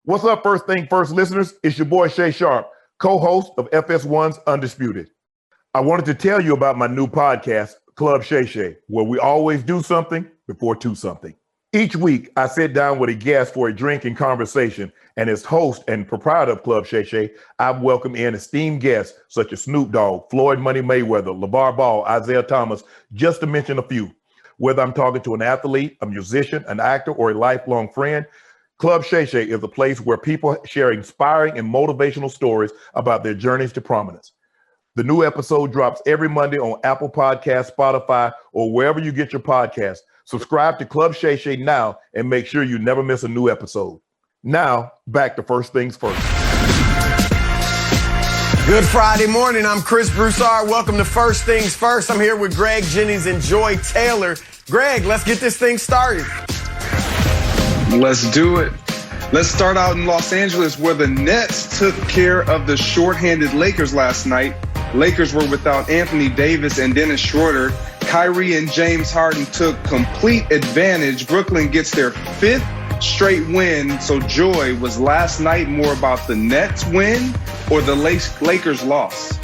What's up, First Thing First listeners? It's your boy Shay Sharp, co-host of FS1's Undisputed. I wanted to tell you about my new podcast, Club Shay Shay, where we always do something before two something. Each week, I sit down with a guest for a drink and conversation, and as host and proprietor of Club Shay Shay, I've welcomed in esteemed guests such as Snoop Dogg, Floyd Money Mayweather, LeVar Ball, Isaiah Thomas, just to mention a few. Whether I'm talking to an athlete, a musician, an actor, or a lifelong friend, Club Shay Shay is a place where people share inspiring and motivational stories about their journeys to prominence. The new episode drops every Monday on Apple Podcasts, Spotify, or wherever you get your podcasts. Subscribe to Club Shay Shay now and make sure you never miss a new episode. Now, back to First Things First. Good Friday morning. I'm Chris Broussard. Welcome to First Things First. I'm here with Greg Jennings and Joy Taylor. Greg, let's get this thing started. Let's do it. Let's start out in Los Angeles, where the Nets took care of the shorthanded Lakers last night. Lakers were without Anthony Davis and Dennis Schroeder. Kyrie and James Harden took complete advantage. Brooklyn gets their fifth straight win. So, Joy, was last night more about the Nets win or the Lakers loss?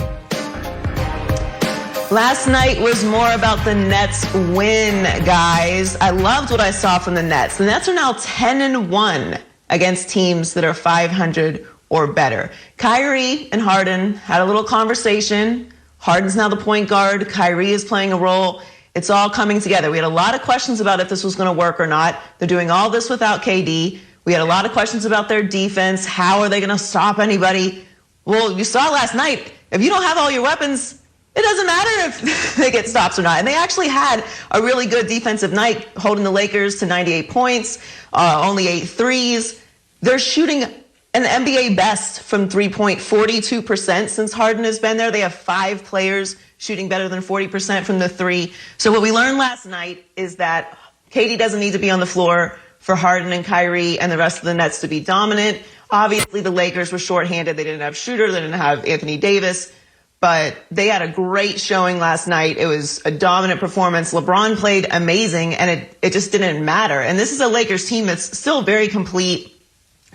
Last night was more about the Nets win, guys. I loved what I saw from the Nets. The Nets are now 10-1 against teams that are 500 or better. Kyrie and Harden had a little conversation. Harden's now the point guard. Kyrie is playing a role. It's all coming together. We had a lot of questions about if this was going to work or not. They're doing all this without KD. We had a lot of questions about their defense. How are they going to stop anybody? Well, you saw last night, if you don't have all your weapons, it doesn't matter if they get stops or not. And they actually had a really good defensive night, holding the Lakers to 98 points, only 8 threes. They're shooting an NBA best from three-point, 42% since Harden has been there. They have 5 players shooting better than 40% from the three. So what we learned last night is that KD doesn't need to be on the floor for Harden and Kyrie and the rest of the Nets to be dominant. Obviously, the Lakers were shorthanded. They didn't have Schroeder. They didn't have Anthony Davis. But they had a great showing last night. It was a dominant performance. LeBron played amazing, and it just didn't matter. And this is a Lakers team that's still very complete.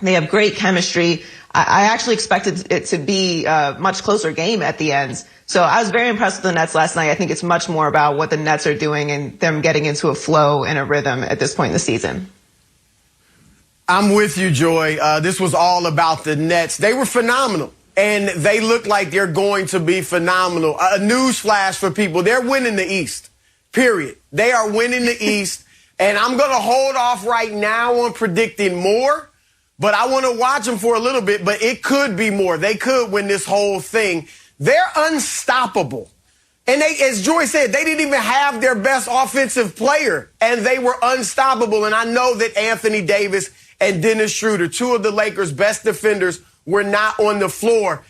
They have great chemistry. I actually expected it to be a much closer game at the end. So I was very impressed with the Nets last night. I think it's much more about what the Nets are doing and them getting into a flow and a rhythm at this point in the season. I'm with you, Joy. This was all about the Nets. They were phenomenal. And they look like they're going to be phenomenal. A news flash for people. They're winning the East, period. They are winning the East. And I'm going to hold off right now on predicting more. But I want to watch them for a little bit. But it could be more. They could win this whole thing. They're unstoppable. And they, as Joy said, they didn't even have their best offensive player. And they were unstoppable. And I know that Anthony Davis and Dennis Schroeder, 2 of the Lakers' best defenders, were not on the floor.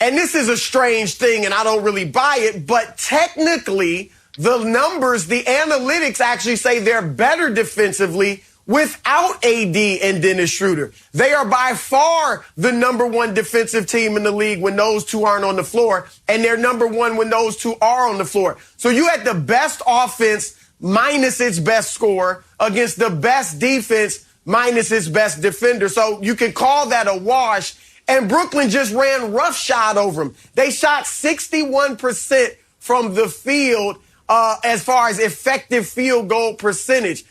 And this is a strange thing, and I don't really buy it, but technically, the numbers, the analytics actually say they're better defensively without AD and Dennis Schroeder. They are by far the number 1 defensive team in the league when those 2 aren't on the floor, and they're number 1 when those 2 are on the floor. So you had the best offense minus its best scorer against the best defense minus its best defender. So you can call that a wash. And Brooklyn just ran roughshod over them. They shot 61% from the field as far as effective field goal percentage.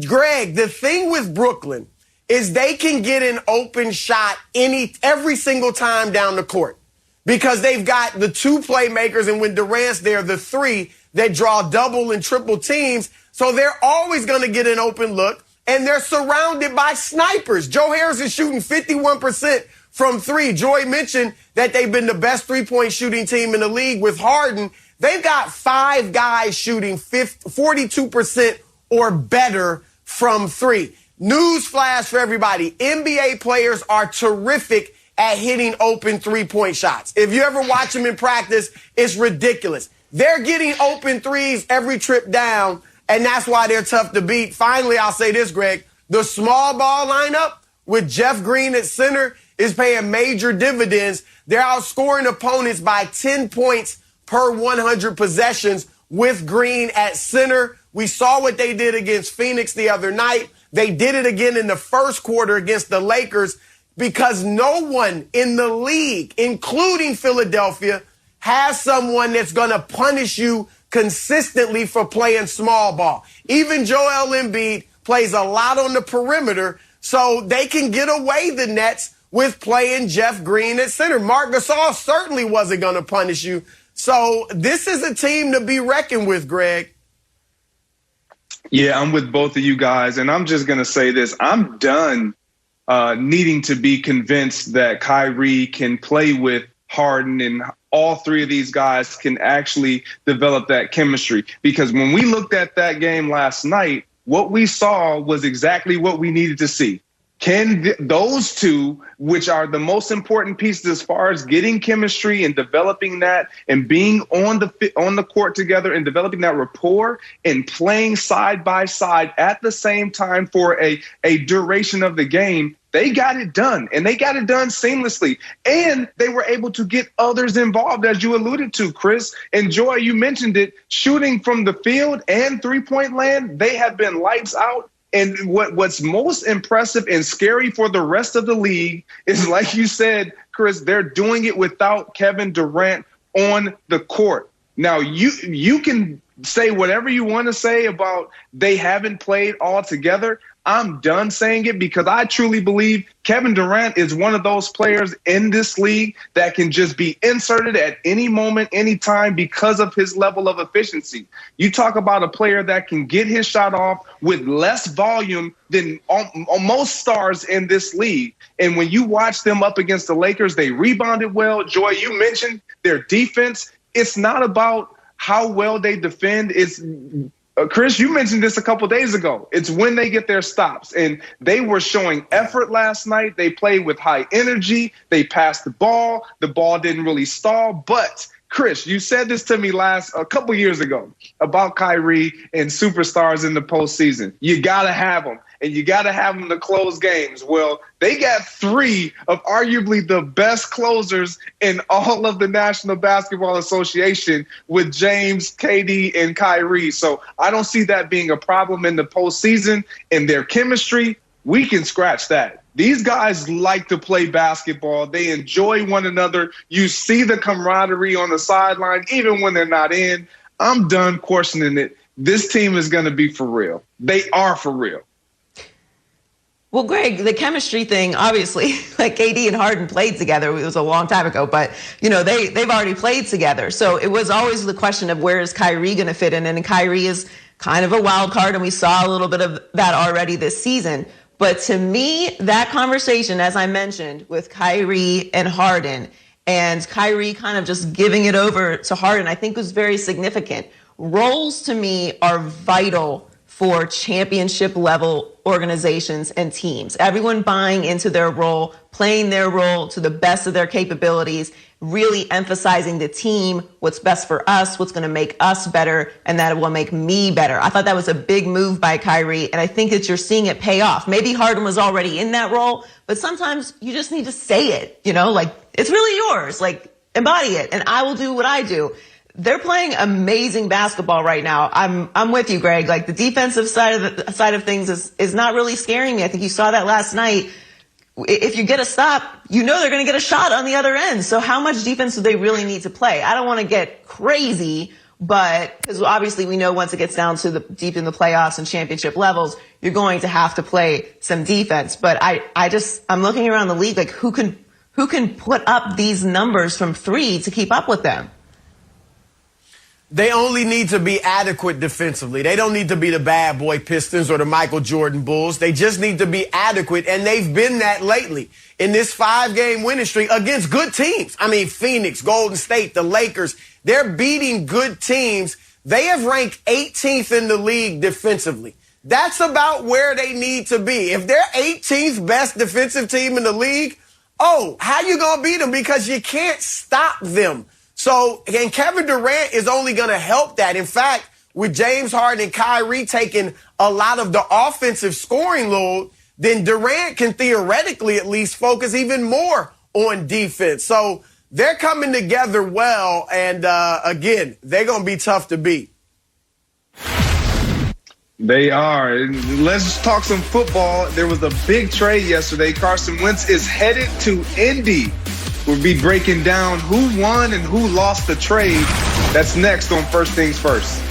Greg, the thing with Brooklyn is they can get an open shot every single time down the court because they've got the 2 playmakers, and when Durant's there, the 3 that draw double and triple teams. So they're always going to get an open look, and they're surrounded by snipers. Joe Harris is shooting 51% from 3. Joy mentioned that they've been the best 3-point shooting team in the league with Harden. They've got 5 guys shooting 42% or better from 3. News flash for everybody. NBA players are terrific at hitting open 3-point shots. If you ever watch them in practice, it's ridiculous. They're getting open 3s every trip down, and that's why they're tough to beat. Finally, I'll say this, Greg. The small ball lineup with Jeff Green at center is paying major dividends. They're outscoring opponents by 10 points per 100 possessions with Green at center. We saw what they did against Phoenix the other night. They did it again in the first quarter against the Lakers because no one in the league, including Philadelphia, has someone that's going to punish you consistently for playing small ball. Even Joel Embiid plays a lot on the perimeter, so they can get away, the Nets, with playing Jeff Green at center. Marc Gasol certainly wasn't going to punish you. So this is a team to be reckoned with, Greg. Yeah, I'm with both of you guys, and I'm just going to say this. I'm done needing to be convinced that Kyrie can play with Harden and all three of these guys can actually develop that chemistry. Because when we looked at that game last night, what we saw was exactly what we needed to see. Can those two, which are the most important pieces as far as getting chemistry and developing that and being on the court together and developing that rapport and playing side by side at the same time for a duration of the game, they got it done, and they got it done seamlessly. And they were able to get others involved, as you alluded to, Chris. And Joy, you mentioned it, shooting from the field and three-point land, they have been lights out. And what's most impressive and scary for the rest of the league is, like you said, Chris, they're doing it without Kevin Durant on the court. Now, you can say whatever you want to say about they haven't played all together. I'm done saying it because I truly believe Kevin Durant is one of those players in this league that can just be inserted at any moment, any time because of his level of efficiency. You talk about a player that can get his shot off with less volume than most stars in this league. And when you watch them up against the Lakers, they rebounded well. Joy, you mentioned their defense. It's not about how well they defend. It's Chris, you mentioned this a couple days ago. It's when they get their stops, and they were showing effort last night. They played with high energy. They passed the ball. The ball didn't really stall. But Chris, you said this to me a couple years ago about Kyrie and superstars in the postseason. You got to have them, and you got to have them to close games. Well, they got three of arguably the best closers in all of the National Basketball Association with James, KD, and Kyrie. So I don't see that being a problem in the postseason. And their chemistry, we can scratch that. These guys like to play basketball. They enjoy one another. You see the camaraderie on the sideline, even when they're not in. I'm done questioning it. This team is going to be for real. They are for real. Well, Greg, the chemistry thing, obviously, like KD and Harden played together. It was a long time ago, but, they've already played together. So it was always the question of where is Kyrie going to fit in? And Kyrie is kind of a wild card, and we saw a little bit of that already this season. But to me, that conversation, as I mentioned, with Kyrie and Harden, and Kyrie kind of just giving it over to Harden, I think was very significant. Roles, to me, are vital for championship level organizations and teams. Everyone buying into their role, playing their role to the best of their capabilities, really emphasizing the team, what's best for us, what's going to make us better, and that will make me better. I thought that was a big move by Kyrie, and I think that you're seeing it pay off. Maybe Harden was already in that role, but sometimes you just need to say it, like, it's really yours, like, embody it, and I will do what I do. They're playing amazing basketball right now. I'm with you, Greg. Like, the defensive side of things is not really scaring me. I think you saw that last night. If you get a stop, they're going to get a shot on the other end. So how much defense do they really need to play? I don't want to get crazy, but because obviously we know once it gets down to the deep in the playoffs and championship levels, you're going to have to play some defense. But I'm looking around the league, like, who can put up these numbers from three to keep up with them? They only need to be adequate defensively. They don't need to be the bad boy Pistons or the Michael Jordan Bulls. They just need to be adequate, and they've been that lately in this 5-game winning streak against good teams. I mean, Phoenix, Golden State, the Lakers, they're beating good teams. They have ranked 18th in the league defensively. That's about where they need to be. If they're 18th best defensive team in the league, how you going to beat them? Because you can't stop them. So, and Kevin Durant is only going to help that. In fact, with James Harden and Kyrie taking a lot of the offensive scoring load, then Durant can theoretically at least focus even more on defense. So they're coming together well, and again, they're going to be tough to beat. They are. Let's talk some football. There was a big trade yesterday. Carson Wentz is headed to Indy. We'll be breaking down who won and who lost the trade. That's next on First Things First.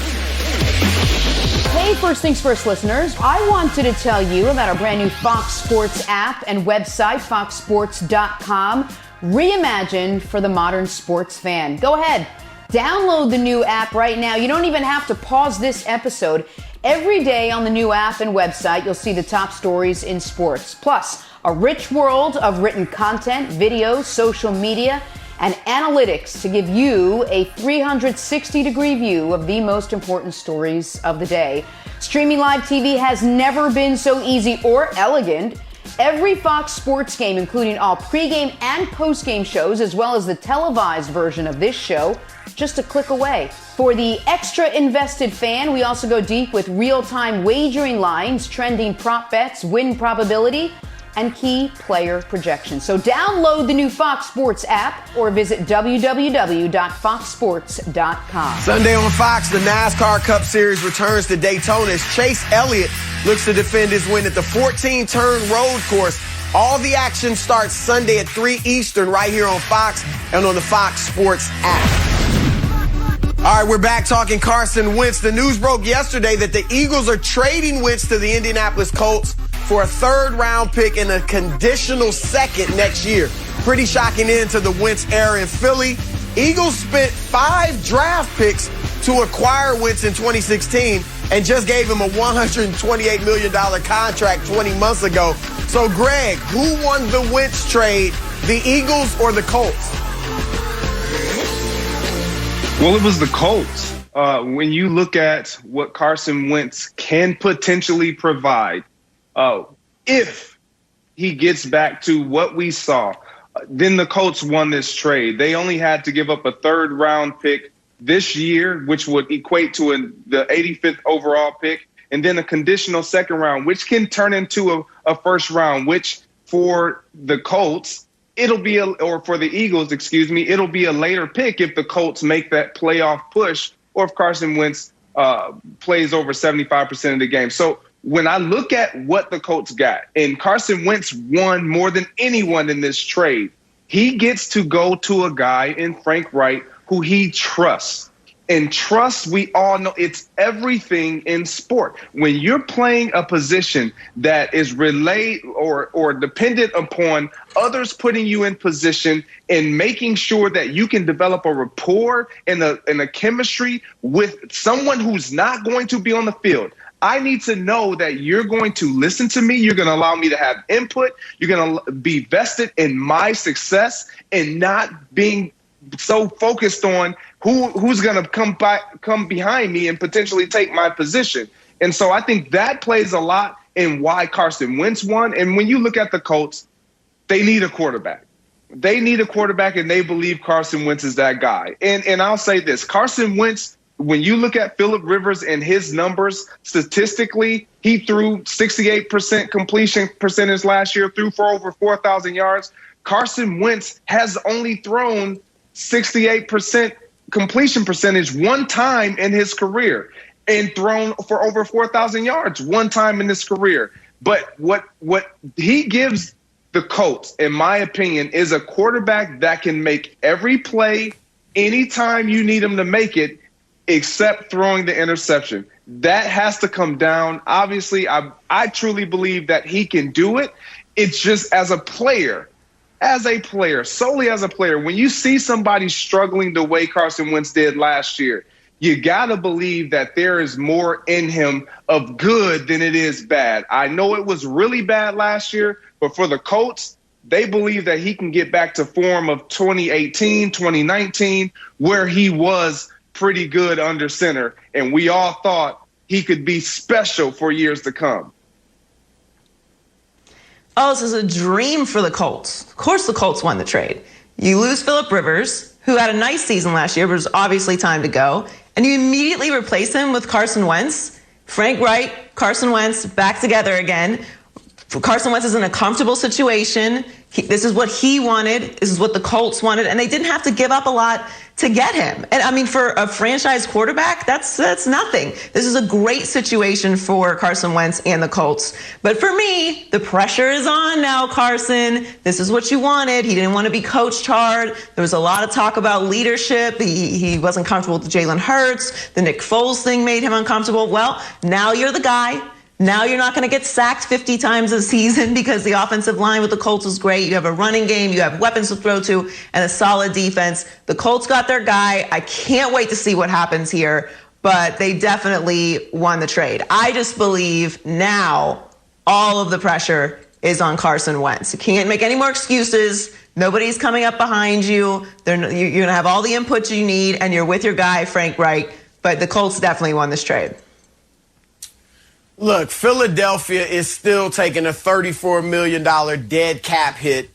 Hey, First Things First listeners. I wanted to tell you about our brand new Fox Sports app and website, foxsports.com, reimagined for the modern sports fan. Go ahead, download the new app right now. You don't even have to pause this episode. Every day on the new app and website, you'll see the top stories in sports. Plus, a rich world of written content, videos, social media, and analytics to give you a 360-degree view of the most important stories of the day. Streaming live TV has never been so easy or elegant. Every Fox Sports game, including all pregame and postgame shows, as well as the televised version of this show, just a click away. For the extra invested fan, we also go deep with real-time wagering lines, trending prop bets, win probability, and key player projections. So download the new Fox Sports app or visit www.foxsports.com. Sunday on Fox, the NASCAR Cup Series returns to Daytona as Chase Elliott looks to defend his win at the 14-turn road course. All the action starts Sunday at 3 Eastern right here on Fox and on the Fox Sports app. All right, we're back talking Carson Wentz. The news broke yesterday that the Eagles are trading Wentz to the Indianapolis Colts for a third-round pick and a conditional second next year. Pretty shocking end to the Wentz era in Philly. Eagles spent 5 draft picks to acquire Wentz in 2016 and just gave him a $128 million contract 20 months ago. So, Greg, who won the Wentz trade, the Eagles or the Colts? Well, it was the Colts. When you look at what Carson Wentz can potentially provide, if he gets back to what we saw, then the Colts won this trade. They only had to give up a third-round pick this year, which would equate to the 85th overall pick, and then a conditional second round, which can turn into a first round, which for the Colts, or for the Eagles, it'll be a later pick if the Colts make that playoff push or if Carson Wentz plays over 75% of the game. So when I look at what the Colts got, and Carson Wentz won more than anyone in this trade, he gets to go to a guy in Frank Wright who he trusts. And trust, we all know, it's everything in sport. When you're playing a position that is relayed or dependent upon others putting you in position and making sure that you can develop a rapport and a chemistry with someone who's not going to be on the field, I need to know that you're going to listen to me. You're going to allow me to have input. You're going to be vested in my success and not being so focused on who's going to come behind me and potentially take my position. And so I think that plays a lot in why Carson Wentz won. And when you look at the Colts, they need a quarterback. They need a quarterback, and they believe Carson Wentz is that guy. And I'll say this, Carson Wentz, when you look at Phillip Rivers and his numbers, statistically, he threw 68% completion percentage last year, threw for over 4,000 yards. Carson Wentz has only thrown 68% completion percentage one time in his career and thrown for over 4,000 yards one time in his career. But what he gives the Colts, in my opinion, is a quarterback that can make every play anytime you need him to make it, except throwing the interception. That has to come down. Obviously, I truly believe that he can do it. It's just as a player, solely as a player, when you see somebody struggling the way Carson Wentz did last year, you got to believe that there is more in him of good than it is bad. I know it was really bad last year, but for the Colts, they believe that he can get back to form of 2018, 2019, where he was pretty good under center, and we all thought he could be special for years to come. Oh, this is a dream for the Colts. Of course the Colts won the trade. You lose Phillip Rivers, who had a nice season last year, but it was obviously time to go, and you immediately replace him with Carson Wentz. Frank Wright, Carson Wentz back together again. Carson Wentz is in a comfortable situation. This is what he wanted. This is what the Colts wanted. And they didn't have to give up a lot to get him. And I mean, for a franchise quarterback, that's nothing. This is a great situation for Carson Wentz and the Colts. But for me, the pressure is on now, Carson. This is what you wanted. He didn't want to be coached hard. There was a lot of talk about leadership. He wasn't comfortable with Jalen Hurts. The Nick Foles thing made him uncomfortable. Well, now you're the guy. Now you're not going to get sacked 50 times a season because the offensive line with the Colts is great. You have a running game, you have weapons to throw to, and a solid defense. The Colts got their guy. I can't wait to see what happens here, but they definitely won the trade. I just believe now all of the pressure is on Carson Wentz. You can't make any more excuses. Nobody's coming up behind you. You're going to have all the input you need, and you're with your guy, Frank Wright. But the Colts definitely won this trade. Look, Philadelphia is still taking a $34 million dead cap hit,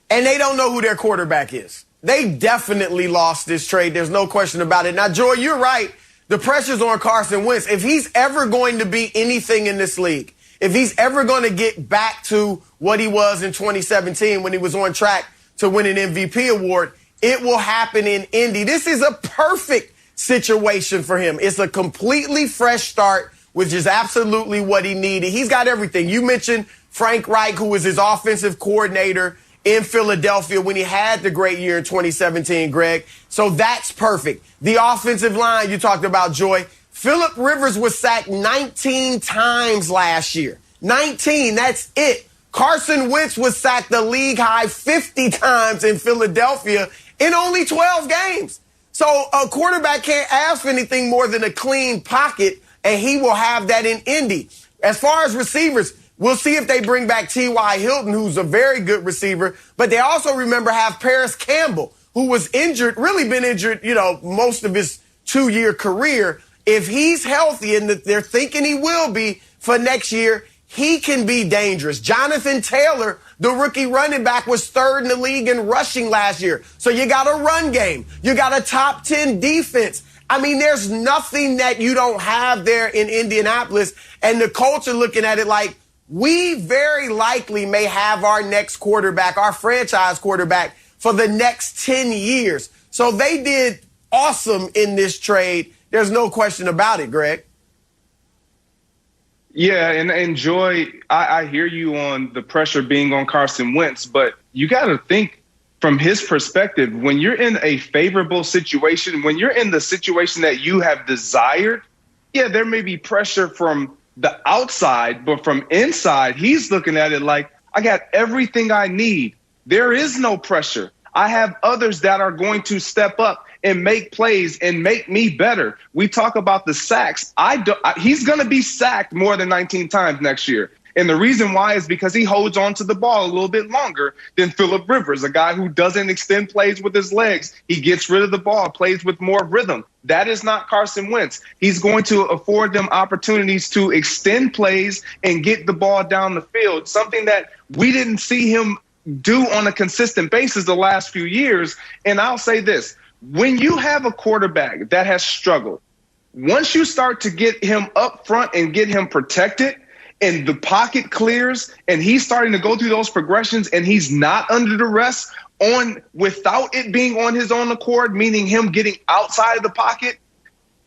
and they don't know who their quarterback is. They definitely lost this trade. There's no question about it. Now, Joy, you're right. The pressure's on Carson Wentz. If he's ever going to be anything in this league, if he's ever going to get back to what he was in 2017 when he was on track to win an MVP award, it will happen in Indy. This is a perfect situation for him. It's a completely fresh start, which is absolutely what he needed. He's got everything. You mentioned Frank Wright, who was his offensive coordinator in Philadelphia when he had the great year in 2017, Greg. So that's perfect. The offensive line you talked about, Joy. Phillip Rivers was sacked 19 times last year. 19, that's it. Carson Wentz was sacked the league high 50 times in Philadelphia in only 12 games. So a quarterback can't ask for anything more than a clean pocket, and he will have that in Indy. As far as receivers, we'll see if they bring back T.Y. Hilton, who's a very good receiver. But they also, remember, have Paris Campbell, who was injured, really been injured, most of his 2-year career. If he's healthy, and they're thinking he will be for next year, he can be dangerous. Jonathan Taylor, the rookie running back, was third in the league in rushing last year. So you got a run game. You got a top 10 defense. I mean, there's nothing that you don't have there in Indianapolis. And the Colts are looking at it like, we very likely may have our next quarterback, our franchise quarterback, for the next 10 years. So they did awesome in this trade. There's no question about it, Greg. Yeah, and Joy, I hear you on the pressure being on Carson Wentz, but you got to think from his perspective, when you're in a favorable situation, when you're in the situation that you have desired, yeah, there may be pressure from the outside, but from inside, he's looking at it like, I got everything I need. There is no pressure. I have others that are going to step up and make plays and make me better. We talk about the sacks. He's going to be sacked more than 19 times next year. And the reason why is because he holds on to the ball a little bit longer than Phillip Rivers, a guy who doesn't extend plays with his legs. He gets rid of the ball, plays with more rhythm. That is not Carson Wentz. He's going to afford them opportunities to extend plays and get the ball down the field, something that we didn't see him do on a consistent basis the last few years. And I'll say this, when you have a quarterback that has struggled, once you start to get him up front and get him protected, and the pocket clears and he's starting to go through those progressions and he's not under duress without it being on his own accord, meaning him getting outside of the pocket,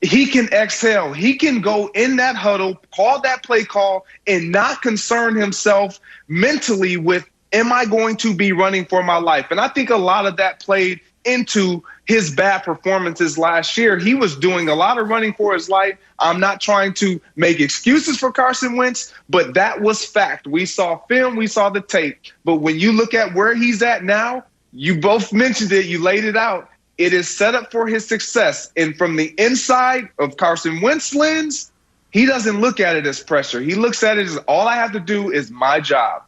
he can exhale. He can go in that huddle, call that play call, and not concern himself mentally with, am I going to be running for my life? And I think a lot of that played into his bad performances last year. He was doing a lot of running for his life. I'm not trying to make excuses for Carson Wentz, but that was fact. We saw film, we saw the tape. But when you look at where he's at now, you both mentioned it, you laid it out. It is set up for his success. And from the inside of Carson Wentz's lens, he doesn't look at it as pressure. He looks at it as all I have to do is my job.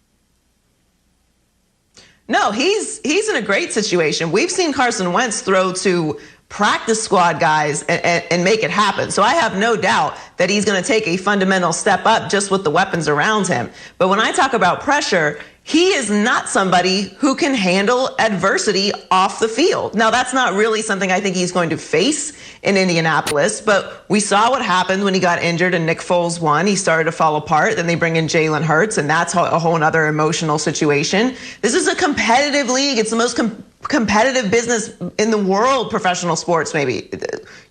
No, he's in a great situation. We've seen Carson Wentz throw to practice squad guys and make it happen. So I have no doubt that he's going to take a fundamental step up just with the weapons around him. But when I talk about pressure, he is not somebody who can handle adversity off the field. Now, that's not really something I think he's going to face in Indianapolis, but we saw what happened when he got injured and Nick Foles won. He started to fall apart. Then they bring in Jalen Hurts, and that's a whole other emotional situation. This is a competitive league. It's the most competitive business in the world, professional sports, maybe.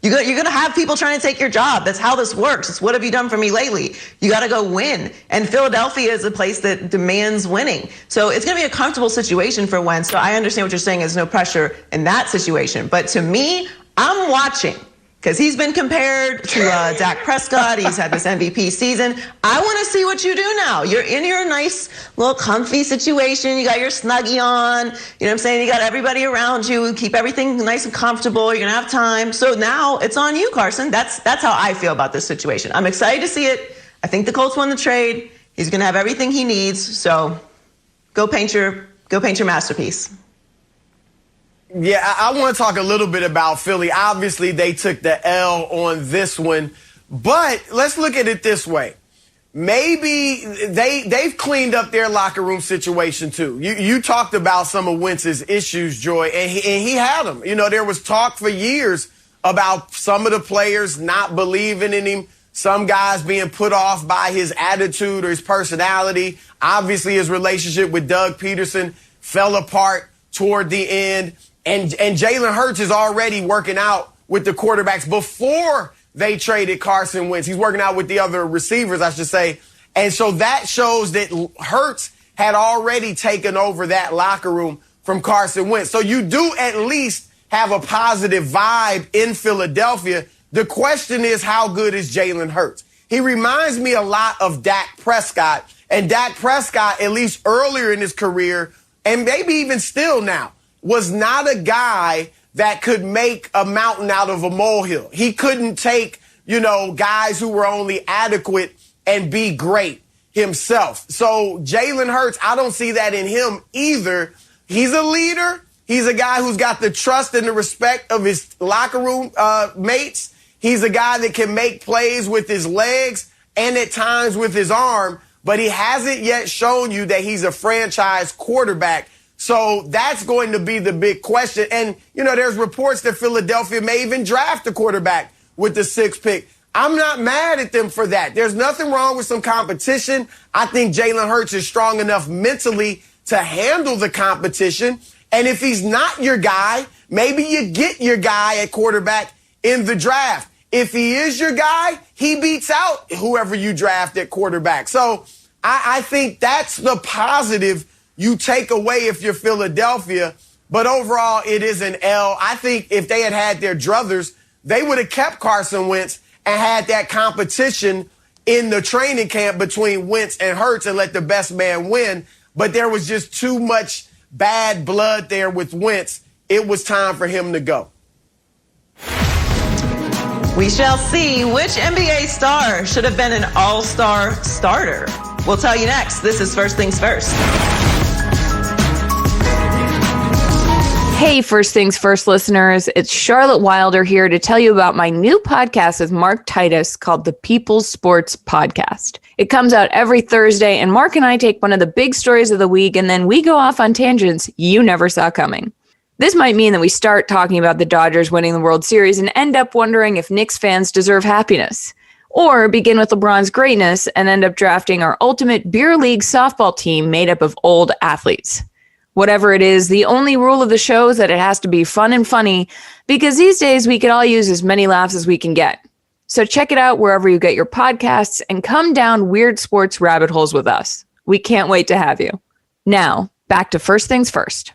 You're going to have people trying to take your job. That's how this works. It's what have you done for me lately? You got to go win. And Philadelphia is a place that demands winning. So it's going to be a comfortable situation for Wentz. So I understand what you're saying. There's no pressure in that situation. But to me, I'm watching because he's been compared to Dak Prescott. He's had this MVP season. I want to see what you do now. You're in your nice little comfy situation. You got your Snuggie on. You know what I'm saying? You got everybody around you. Keep everything nice and comfortable. You're going to have time. So now it's on you, Carson. That's how I feel about this situation. I'm excited to see it. I think the Colts won the trade. He's going to have everything he needs. So go paint your masterpiece. Yeah, I want to talk a little bit about Philly. Obviously, they took the L on this one, but let's look at it this way. Maybe they've cleaned up their locker room situation too. You talked about some of Wentz's issues, Joy, and he had them. You know, there was talk for years about some of the players not believing in him, some guys being put off by his attitude or his personality. Obviously, his relationship with Doug Peterson fell apart toward the end. And Jalen Hurts is already working out with the quarterbacks before they traded Carson Wentz. He's working out with the other receivers, I should say. And so that shows that Hurts had already taken over that locker room from Carson Wentz. So you do at least have a positive vibe in Philadelphia. The question is, how good is Jalen Hurts? He reminds me a lot of Dak Prescott. And Dak Prescott, at least earlier in his career, and maybe even still now, was not a guy that could make a mountain out of a molehill. He couldn't take, guys who were only adequate and be great himself. So Jalen Hurts, I don't see that in him either. He's a leader. He's a guy who's got the trust and the respect of his locker room mates. He's a guy that can make plays with his legs and at times with his arm, but he hasn't yet shown you that he's a franchise quarterback. So that's going to be the big question. And, there's reports that Philadelphia may even draft a quarterback with the 6th pick. I'm not mad at them for that. There's nothing wrong with some competition. I think Jalen Hurts is strong enough mentally to handle the competition. And if he's not your guy, maybe you get your guy at quarterback in the draft. If he is your guy, he beats out whoever you draft at quarterback. So I think that's the positive you take away if you're Philadelphia, but overall it is an L. I think if they had had their druthers, they would have kept Carson Wentz and had that competition in the training camp between Wentz and Hurts and let the best man win. But there was just too much bad blood there with Wentz. It was time for him to go. We shall see which NBA star should have been an all-star starter. We'll tell you next. This is First Things First. Hey, First Things First listeners, it's Charlotte Wilder here to tell you about my new podcast with Mark Titus called the People's Sports Podcast. It comes out every Thursday, and Mark and I take one of the big stories of the week, and then we go off on tangents you never saw coming. This might mean that we start talking about the Dodgers winning the World Series and end up wondering if Knicks fans deserve happiness. Or begin with LeBron's greatness and end up drafting our ultimate beer league softball team made up of old athletes. Whatever it is, the only rule of the show is that it has to be fun and funny, because these days we could all use as many laughs as we can get. So check it out wherever you get your podcasts and come down weird sports rabbit holes with us. We can't wait to have you. Now, back to First Things First.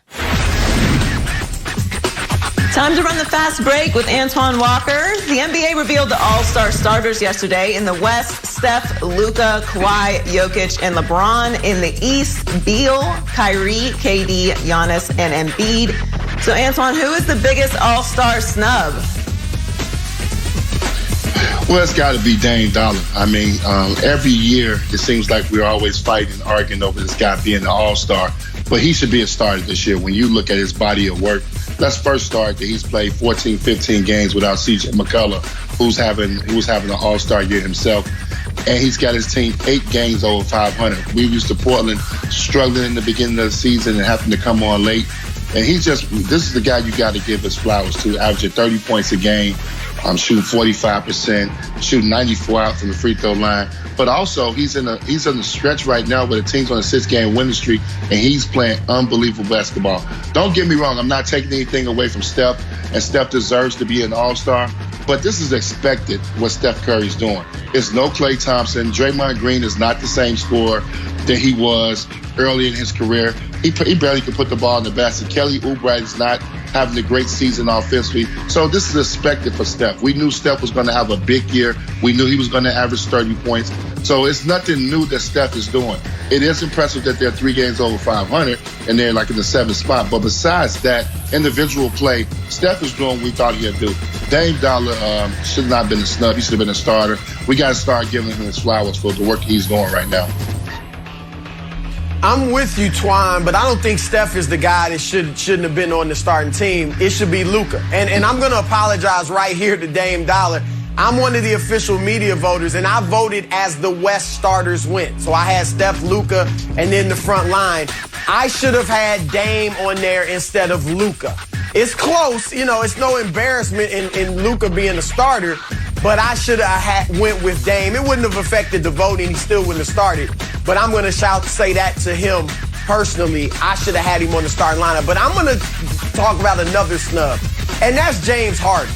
Time to run the fast break with Antoine Walker. The NBA revealed the all-star starters yesterday. In the West, Steph, Luka, Kawhi, Jokic, and LeBron. In the East, Beal, Kyrie, KD, Giannis, and Embiid. So, Antoine, who is the biggest all-star snub? Well, it's got to be Dame Dollar. I mean, every year it seems like we're always fighting, arguing over this guy being an all-star. But he should be a starter this year when you look at his body of work. Let's first start that he's played 14, 15 games without C.J. McCullough, who's having an all-star year himself. and he's got his team 8 games over 500. We used to Portland struggling in the beginning of the season and having to come on late. And this is the guy you got to give his flowers to, averaging 30 points a game, shooting 45%, shooting 94 out from the free throw line. But also, he's in the stretch right now where the team's on a 6-game winning streak, and he's playing unbelievable basketball. Don't get me wrong, I'm not taking anything away from Steph, and Steph deserves to be an all-star. But this is expected, what Steph Curry's doing. It's no Klay Thompson. Draymond Green is not the same scorer that he was early in his career. He barely could put the ball in the basket. Kelly Oubre is not having a great season offensively. So this is expected for Steph. We knew Steph was going to have a big year. We knew he was going to average 30 points. So it's nothing new that Steph is doing. It is impressive that they're 3 games over 500 and they're like in the 7th spot. But besides that, individual play, Steph is doing what we thought he'd do. Dame Dollar should not have been a snub. He should have been a starter. We got to start giving him his flowers for the work he's doing right now. I'm with you, Twine, but I don't think Steph is the guy that shouldn't have been on the starting team. It should be Luka. And I'm going to apologize right here to Dame Dollar. I'm one of the official media voters, and I voted as the West starters win. So I had Steph, Luka, and then the front line. I should have had Dame on there instead of Luka. It's close, it's no embarrassment in Luka being a starter, but I should have went with Dame. It wouldn't have affected the voting. He still wouldn't have started. But I'm going to say that to him personally. I should have had him on the starting lineup. But I'm going to talk about another snub, and that's James Harden.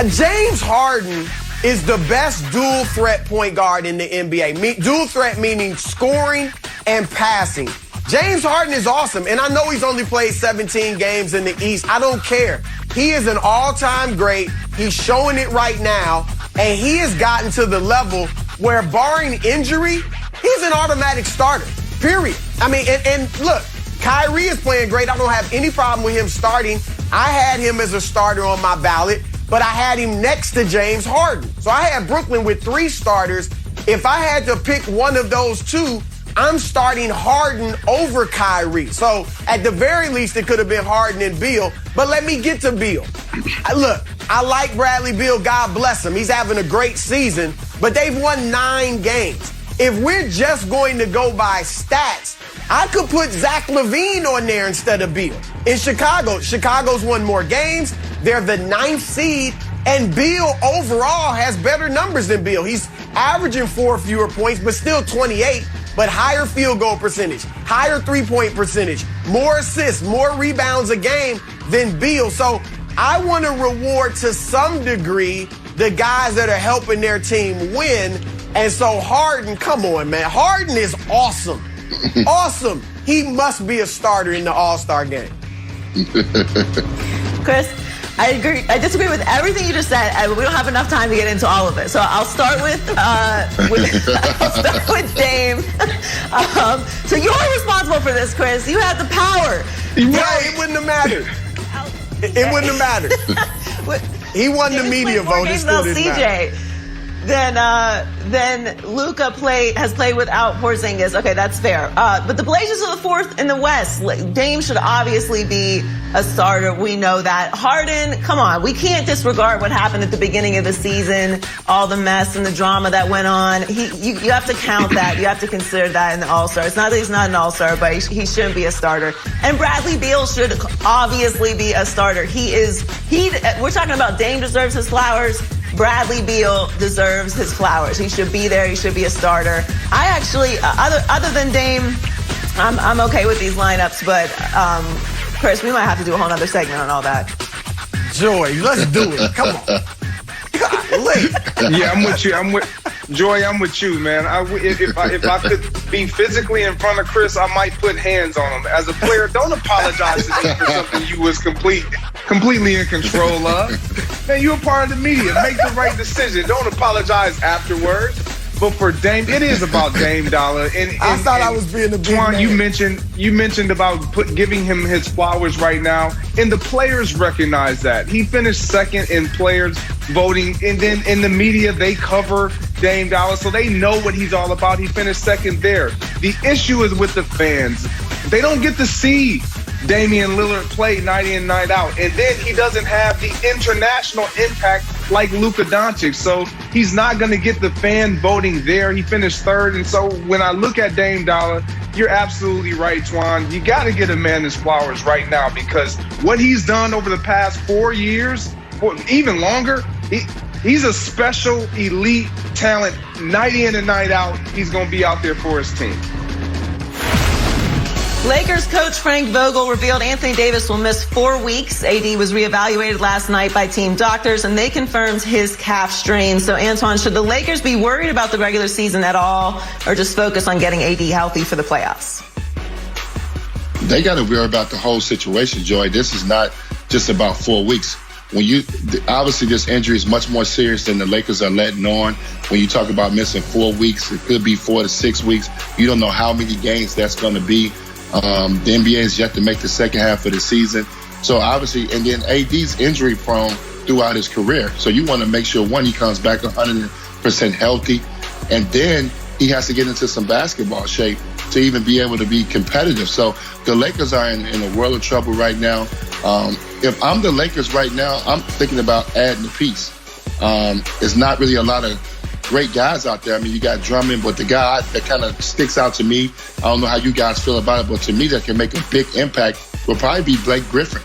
James Harden is the best dual threat point guard in the NBA. Dual threat meaning scoring and passing. James Harden is awesome, and I know he's only played 17 games in the East. I don't care. He is an all-time great. He's showing it right now, and he has gotten to the level where, barring injury, he's an automatic starter, period. I mean, and look, Kyrie is playing great. I don't have any problem with him starting. I had him as a starter on my ballot, but I had him next to James Harden. So I had Brooklyn with 3 starters. If I had to pick one of those 2, I'm starting Harden over Kyrie. So at the very least, it could have been Harden and Beal. But let me get to Beal. Look, I like Bradley Beal. God bless him. He's having a great season. But they've won 9 games. If we're just going to go by stats, I could put Zach LaVine on there instead of Beal. In Chicago's won more games. They're the 9th seed. And Beal overall has better numbers than Beal. He's averaging 4 fewer points, but still 28. But higher field goal percentage, higher three-point percentage, more assists, more rebounds a game than Beal. So I want to reward to some degree the guys that are helping their team win. And so Harden, come on, man. Harden is awesome. Awesome. He must be a starter in the All-Star game. Chris, I agree. I disagree with everything you just said. We don't have enough time to get into all of it. So I'll start with Dame. So you're responsible for this, Chris. You had the power. No, it wouldn't have mattered. It wouldn't have mattered. He won the media vote. It still didn't matter. Then Luka has played without Porzingis. Okay, that's fair. But the Blazers are the 4th in the West. Dame should obviously be a starter. We know that. Harden, come on. We can't disregard what happened at the beginning of the season, all the mess and the drama that went on. You have to count that. You have to consider that in the All-Star. It's not that he's not an All-Star, but he shouldn't be a starter. And Bradley Beal should obviously be a starter. We're talking about Dame deserves his flowers. Bradley Beal deserves his flowers. He should be there. He should be a starter. I actually, other than Dame, I'm okay with these lineups. But Chris, we might have to do a whole other segment on all that. Joy, let's do it. Come on. Yeah, I'm with you. Joy, I'm with you, man. If I could be physically in front of Chris, I might put hands on him. As a player, don't apologize to me for something you was completely in control of. Man, you're a part of the media. Make the right decision. Don't apologize afterwards. But for Dame, it is about Dame Dollar. I thought I was being a big man. You mentioned about giving him his flowers right now, and the players recognize that. He finished 2nd in players voting, and then in the media they cover Dame Dollar, so they know what he's all about. He finished 2nd there. The issue is with the fans. They don't get to see Damian Lillard play night in, night out, and then he doesn't have the international impact like Luka Doncic. So he's not going to get the fan voting there. He finished third. And so when I look at Dame Dollar, you're absolutely right, Twan. You got to get a man his flowers right now, because what he's done over the past 4 years, or even longer, he's a special elite talent. Night in and night out, he's going to be out there for his team. Lakers coach Frank Vogel revealed Anthony Davis will miss 4 weeks. AD was reevaluated last night by team doctors, and they confirmed his calf strain. So, Antoine, should the Lakers be worried about the regular season at all, or just focus on getting AD healthy for the playoffs? They got to worry about the whole situation, Joy. This is not just about 4 weeks. Obviously this injury is much more serious than the Lakers are letting on. When you talk about missing 4 weeks, it could be 4 to 6 weeks. You don't know how many games that's going to be. The NBA has yet to make the second half of the season. So obviously, and then AD's injury prone throughout his career. So you want to make sure, one, he comes back 100% healthy, and then he has to get into some basketball shape to even be able to be competitive. So the Lakers are in a world of trouble right now. If I'm the Lakers right now, I'm thinking about adding a piece. There's not really a lot of great guys out there. I mean, you got Drummond, but the guy that kind of sticks out to me, I don't know how you guys feel about it, but to me that can make a big impact will probably be Blake Griffin.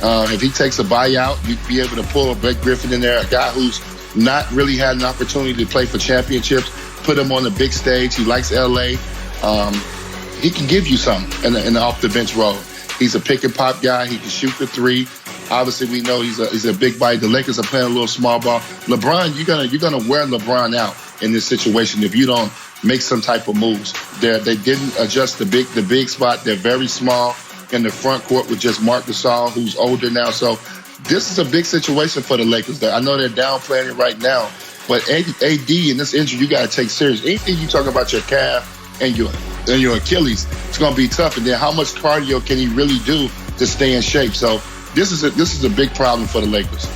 If he takes a buyout, you'd be able to pull Blake Griffin in there, a guy who's not really had an opportunity to play for championships, put him on the big stage. He likes L.A. He can give you something in the off-the-bench role. He's a pick-and-pop guy. He can shoot the three. Obviously, we know he's a big body. The Lakers are playing a little small ball. LeBron, you're gonna wear LeBron out in this situation if you don't make some type of moves. They didn't adjust the big spot. They're very small in the front court with just Marc Gasol, who's older now. So this is a big situation for the Lakers. I know they're downplaying it right now, but AD in this injury, you got to take serious. Anything you talk about your calf and your Achilles, it's gonna be tough. And then how much cardio can he really do to stay in shape? So this is a big problem for the Lakers.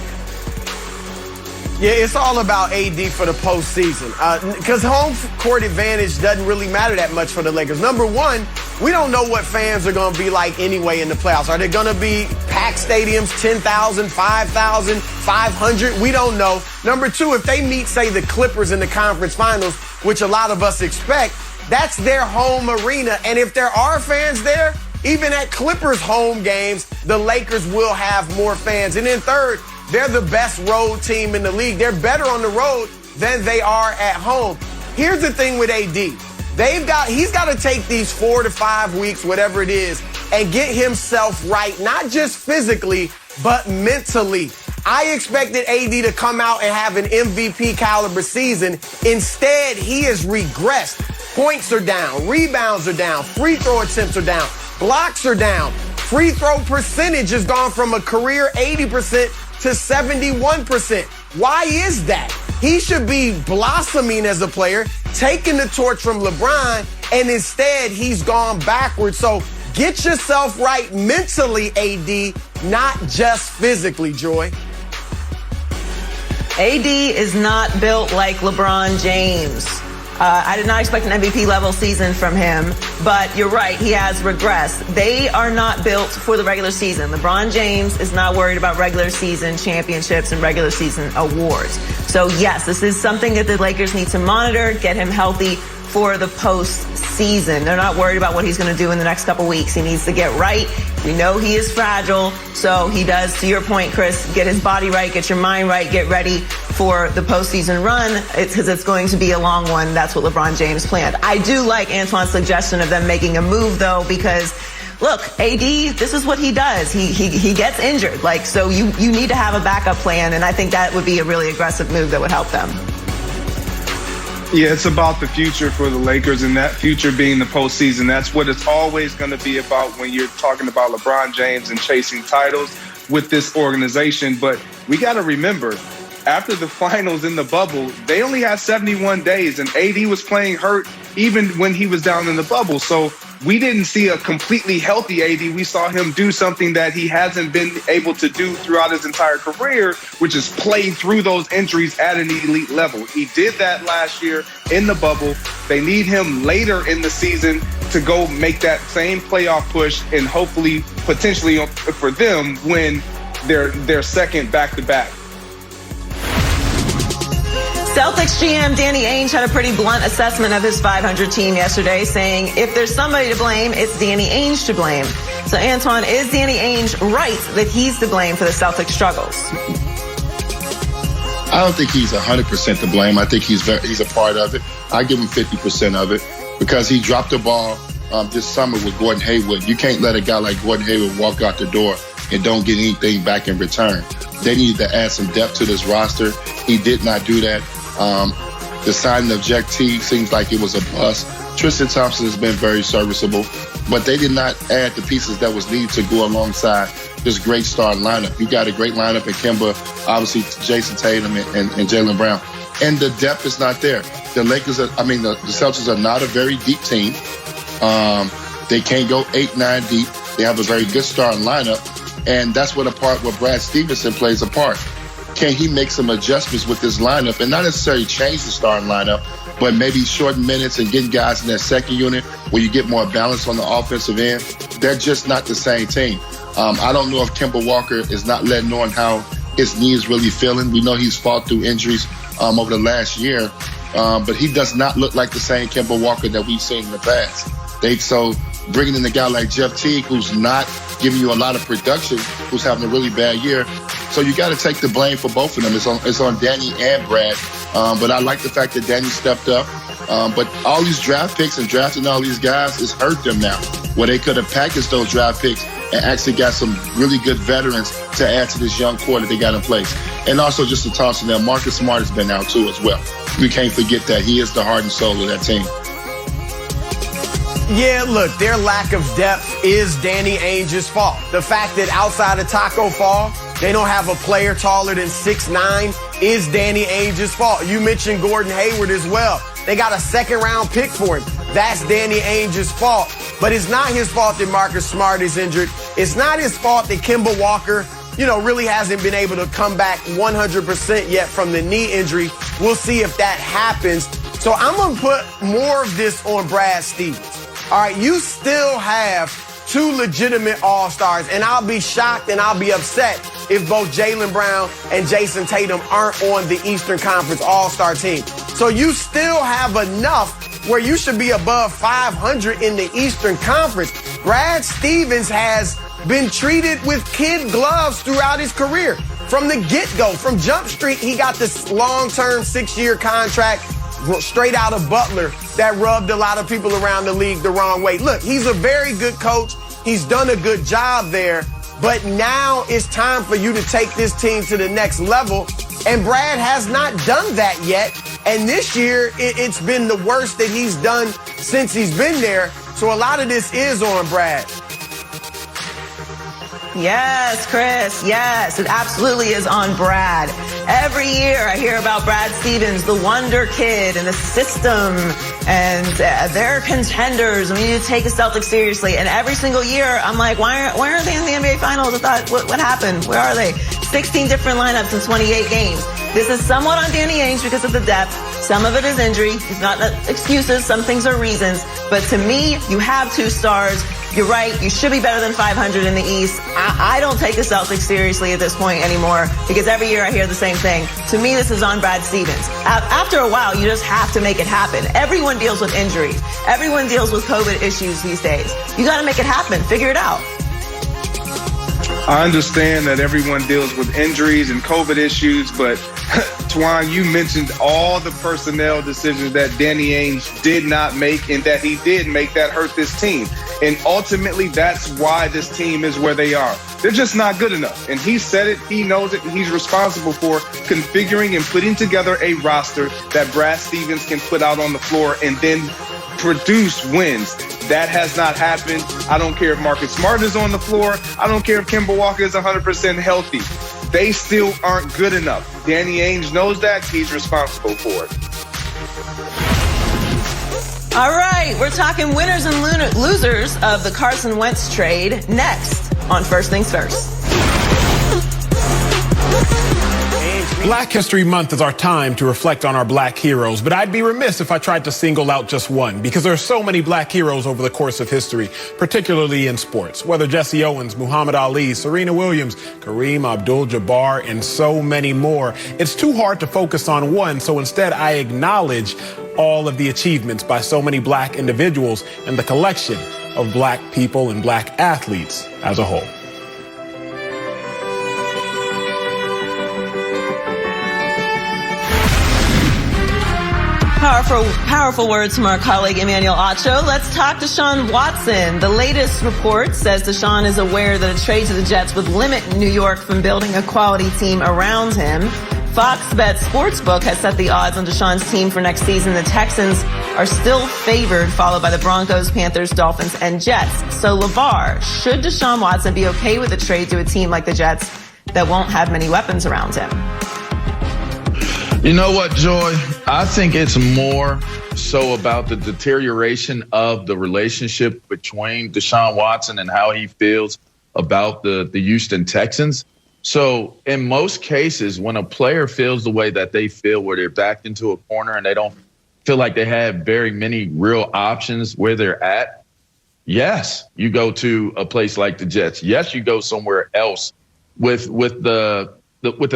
Yeah, it's all about AD for the postseason. Because home court advantage doesn't really matter that much for the Lakers. Number one, we don't know what fans are going to be like anyway in the playoffs. Are they going to be packed stadiums, 10,000, 5,000, 500? We don't know. Number two, if they meet, say, the Clippers in the conference finals, which a lot of us expect, that's their home arena. And if there are fans there, even at Clippers home games, the Lakers will have more fans. And then third, they're the best road team in the league. They're better on the road than they are at home. Here's the thing with AD. He's got to take these 4 to 5 weeks, whatever it is, and get himself right, not just physically, but mentally. I expected AD to come out and have an MVP caliber season. Instead, he has regressed. Points are down, rebounds are down, free throw attempts are down, blocks are down. Free throw percentage has gone from a career 80% to 71%. Why is that? He should be blossoming as a player, taking the torch from LeBron, and instead he's gone backwards. So get yourself right mentally, AD, not just physically, Joy. AD is not built like LeBron James. I did not expect an MVP level season from him, but you're right, he has regressed. They are not built for the regular season. LeBron James is not worried about regular season championships and regular season awards. So yes, this is something that the Lakers need to monitor, get him healthy for the postseason. They're not worried about what he's going to do in the next couple weeks. He needs to get right. We know he is fragile, so he does, to your point, Chris, get his body right, get your mind right, get ready for the postseason run, because it's going to be a long one. That's what LeBron James planned. I do like Antoine's suggestion of them making a move, though, because look, AD, this is what he does. He gets injured. So you need to have a backup plan, and I think that would be a really aggressive move that would help them. Yeah, it's about the future for the Lakers, and that future being the postseason. That's what it's always going to be about when you're talking about LeBron James and chasing titles with this organization. But we got to remember, after the finals in the bubble, they only had 71 days, and AD was playing hurt even when he was down in the bubble. So we didn't see a completely healthy AD. We saw him do something that he hasn't been able to do throughout his entire career, which is play through those injuries at an elite level. He did that last year in the bubble. They need him later in the season to go make that same playoff push and hopefully, potentially for them, win their second back-to-back. Celtics GM Danny Ainge had a pretty blunt assessment of his 500 team yesterday, saying if there's somebody to blame, it's Danny Ainge to blame. So, Antoine, is Danny Ainge right that he's to blame for the Celtics' struggles? I don't think he's 100% to blame. I think he's a part of it. I give him 50% of it because he dropped the ball this summer with Gordon Hayward. You can't let a guy like Gordon Hayward walk out the door and don't get anything back in return. They needed to add some depth to this roster. He did not do that. The signing of Jack T seems like it was a bust. Tristan Thompson has been very serviceable, but they did not add the pieces that was needed to go alongside this great starting lineup. You got a great lineup in Kemba, obviously Jason Tatum and Jaylen Brown. And the depth is not there. The Celtics are not a very deep team. They can't go 8-9 deep. They have a very good starting lineup. And that's where Brad Stevenson plays a part. Can he make some adjustments with this lineup and not necessarily change the starting lineup, but maybe shorten minutes and get guys in that second unit where you get more balance on the offensive end? They're just not the same team. I don't know if Kemba Walker is not letting on how his knee is really feeling. We know he's fought through injuries over the last year, but he does not look like the same Kemba Walker that we've seen in the past. So bringing in a guy like Jeff Teague, who's not giving you a lot of production, who's having a really bad year. So you got to take the blame for both of them. It's on Danny and Brad. But I like the fact that Danny stepped up. But all these draft picks and drafting all these guys has hurt them now, where they could have packaged those draft picks and actually got some really good veterans to add to this young core that they got in place. And also just to toss in there, Marcus Smart has been out too as well. We can't forget that. He is the heart and soul of that team. Yeah, look, their lack of depth is Danny Ainge's fault. The fact that outside of Taco Fall, they don't have a player taller than 6'9" is Danny Ainge's fault. You mentioned Gordon Hayward as well. They got a second-round pick for him. That's Danny Ainge's fault. But it's not his fault that Marcus Smart is injured. It's not his fault that Kemba Walker, really hasn't been able to come back 100% yet from the knee injury. We'll see if that happens. So I'm going to put more of this on Brad Stevens. All right, you still have two legitimate all-stars, and I'll be shocked and I'll be upset if both Jaylen Brown and Jason Tatum aren't on the Eastern Conference all-star team. So you still have enough where you should be above 500 in the Eastern Conference. Brad Stevens has been treated with kid gloves throughout his career. From the get-go, from Jump Street, he got this long-term 6-year contract straight out of Butler that rubbed a lot of people around the league the wrong way. Look, he's a very good coach. He's done a good job there. But now it's time for you to take this team to the next level. And Brad has not done that yet. And this year, it's been the worst that he's done since he's been there. So a lot of this is on Brad. Yes, Chris. Yes, it absolutely is on Brad. Every year I hear about Brad Stevens, the wonder kid and the system, and they're contenders. We need to take the Celtics seriously. And every single year I'm like, why aren't they in the NBA Finals? I thought, what happened? Where are they? 16 different lineups in 28 games. This is somewhat on Danny Ainge because of the depth. Some of it is injury. It's not excuses. Some things are reasons. But to me, you have two stars. You're right. You should be better than 500 in the East. I don't take the Celtics seriously at this point anymore because every year I hear the same thing. To me, this is on Brad Stevens. After a while, you just have to make it happen. Everyone deals with injuries. Everyone deals with COVID issues these days. You got to make it happen. Figure it out. I understand that everyone deals with injuries and COVID issues, but Twan, you mentioned all the personnel decisions that Danny Ainge did not make and that he did make that hurt this team. And ultimately, that's why this team is where they are. They're just not good enough. And he said it, he knows it, and he's responsible for configuring and putting together a roster that Brad Stevens can put out on the floor and then produce wins. That has not happened. I don't care if Marcus Smart is on the floor. I don't care if Kemba Walker is 100% healthy. They still aren't good enough. Danny Ainge knows that. He's responsible for it. All right, we're talking winners and losers of the Carson Wentz trade next on First Things First. Black History Month is our time to reflect on our black heroes, but I'd be remiss if I tried to single out just one, because there are so many black heroes over the course of history, particularly in sports. Whether Jesse Owens, Muhammad Ali, Serena Williams, Kareem Abdul-Jabbar, and so many more, it's too hard to focus on one, so instead I acknowledge all of the achievements by so many black individuals and the collection of black people and black athletes as a whole. Powerful words from our colleague Emmanuel Acho. Let's talk Deshaun Watson. The latest report says Deshaun is aware that a trade to the Jets would limit New York from building a quality team around him. Fox Bet Sportsbook has set the odds on Deshaun's team for next season. The Texans are still favored, followed by the Broncos, Panthers, Dolphins, and Jets. So, LeVar, should Deshaun Watson be okay with a trade to a team like the Jets that won't have many weapons around him? You know what, Joy? I think it's more so about the deterioration of the relationship between Deshaun Watson and how he feels about the Houston Texans. So in most cases, when a player feels the way that they feel, where they're backed into a corner and they don't feel like they have very many real options where they're at, yes, you go to a place like the Jets. Yes, you go somewhere else with the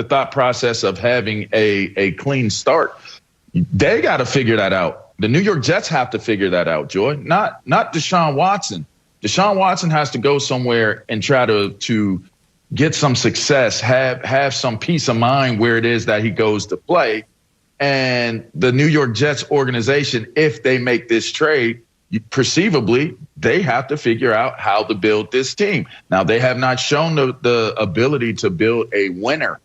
thought process of having a clean start. They got to figure that out. The New York Jets have to figure that out, Joy, not Deshaun Watson. Deshaun Watson has to go somewhere and try to get some success, have some peace of mind where it is that he goes to play. And the New York Jets organization, if they make this trade, perceivably, they have to figure out how to build this team. Now, they have not shown the ability to build a winner.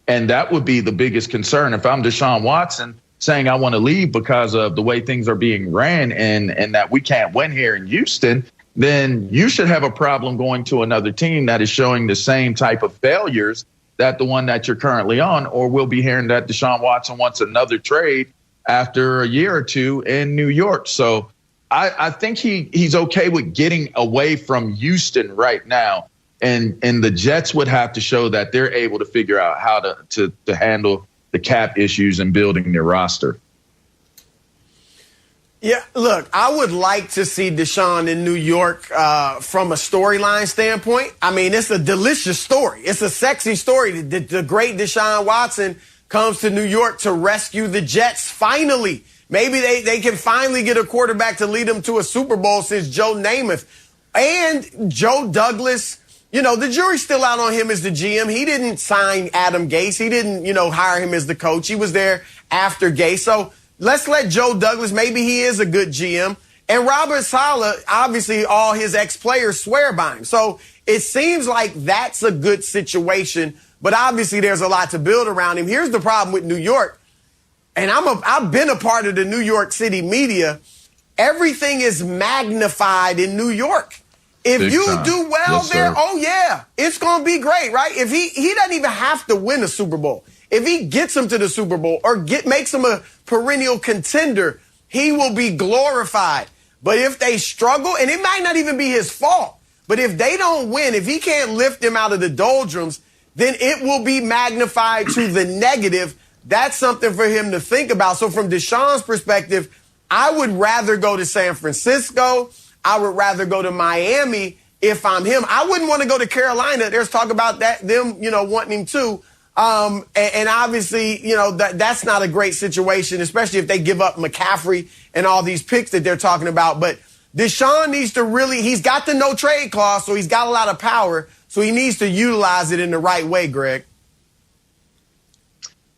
And that would be the biggest concern. If I'm Deshaun Watson saying I want to leave because of the way things are being ran and that we can't win here in Houston, then you should have a problem going to another team that is showing the same type of failures that the one that you're currently on, or we'll be hearing that Deshaun Watson wants another trade after a year or two in New York. So I think he's okay with getting away from Houston right now. And the Jets would have to show that they're able to figure out how to handle the cap issues and building their roster. Yeah, look, I would like to see Deshaun in New York from a storyline standpoint. I mean, it's a delicious story. It's a sexy story. The great Deshaun Watson comes to New York to rescue the Jets finally. Maybe they can finally get a quarterback to lead them to a Super Bowl since Joe Namath. And Joe Douglas, you know, the jury's still out on him as the GM. He didn't sign Adam Gase. He didn't, hire him as the coach. He was there after Gase. So let's let Joe Douglas, maybe he is a good GM. And Robert Saleh, obviously all his ex-players swear by him. So it seems like that's a good situation. But obviously there's a lot to build around him. Here's the problem with New York. And I've been a part of the New York City media. Everything is magnified in New York. If Big you time. do well Yes, there, sir. oh yeah, it's going to be great, right? If he doesn't even have to win a Super Bowl. If he gets them to the Super Bowl or makes them a perennial contender, he will be glorified. But if they struggle, and it might not even be his fault, but if they don't win, if he can't lift them out of the doldrums, then it will be magnified to the negative. That's something for him to think about. So from Deshaun's perspective, I would rather go to San Francisco. I would rather go to Miami if I'm him. I wouldn't want to go to Carolina. There's talk about them wanting him too. And obviously, that's not a great situation, especially if they give up McCaffrey and all these picks that they're talking about. But Deshaun needs to he's got the no trade clause, so he's got a lot of power. So he needs to utilize it in the right way, Greg.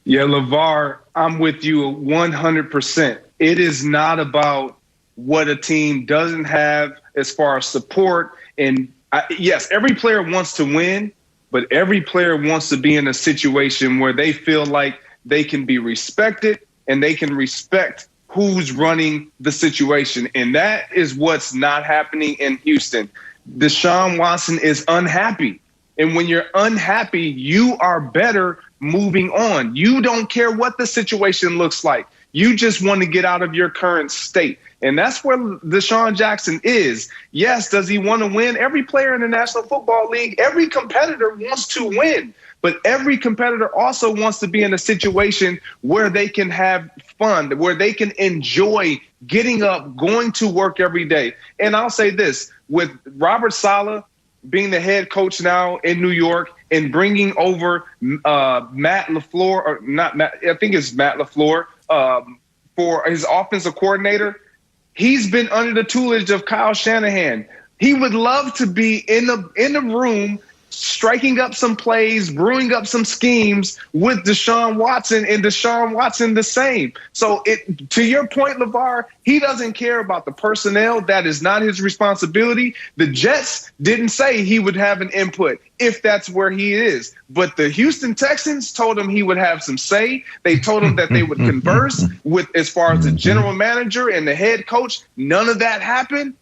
Yeah, LeVar, I'm with you 100%. It is not about what a team doesn't have as far as support. And yes, every player wants to win, but every player wants to be in a situation where they feel like they can be respected and they can respect who's running the situation. And that is what's not happening in Houston. Deshaun Watson is unhappy. And when you're unhappy, you are better moving on. You don't care what the situation looks like. You just want to get out of your current state. And that's where Deshaun Jackson is. Yes, does he want to win? Every player in the National Football League, every competitor wants to win. But every competitor also wants to be in a situation where they can have fun, where they can enjoy getting up, going to work every day. And I'll say this, with Robert Saleh being the head coach now in New York and bringing over Matt LaFleur, or not Matt, I think it's Matt LaFleur, for his offensive coordinator, he's been under the tutelage of Kyle Shanahan. He would love to be in the room, striking up some plays, brewing up some schemes with Deshaun Watson, and Deshaun Watson the same. So to your point, LeVar, he doesn't care about the personnel. That is not his responsibility. The Jets didn't say he would have an input if that's where he is. But the Houston Texans told him he would have some say. They told him that they would converse with, as far as the general manager and the head coach. None of that happened.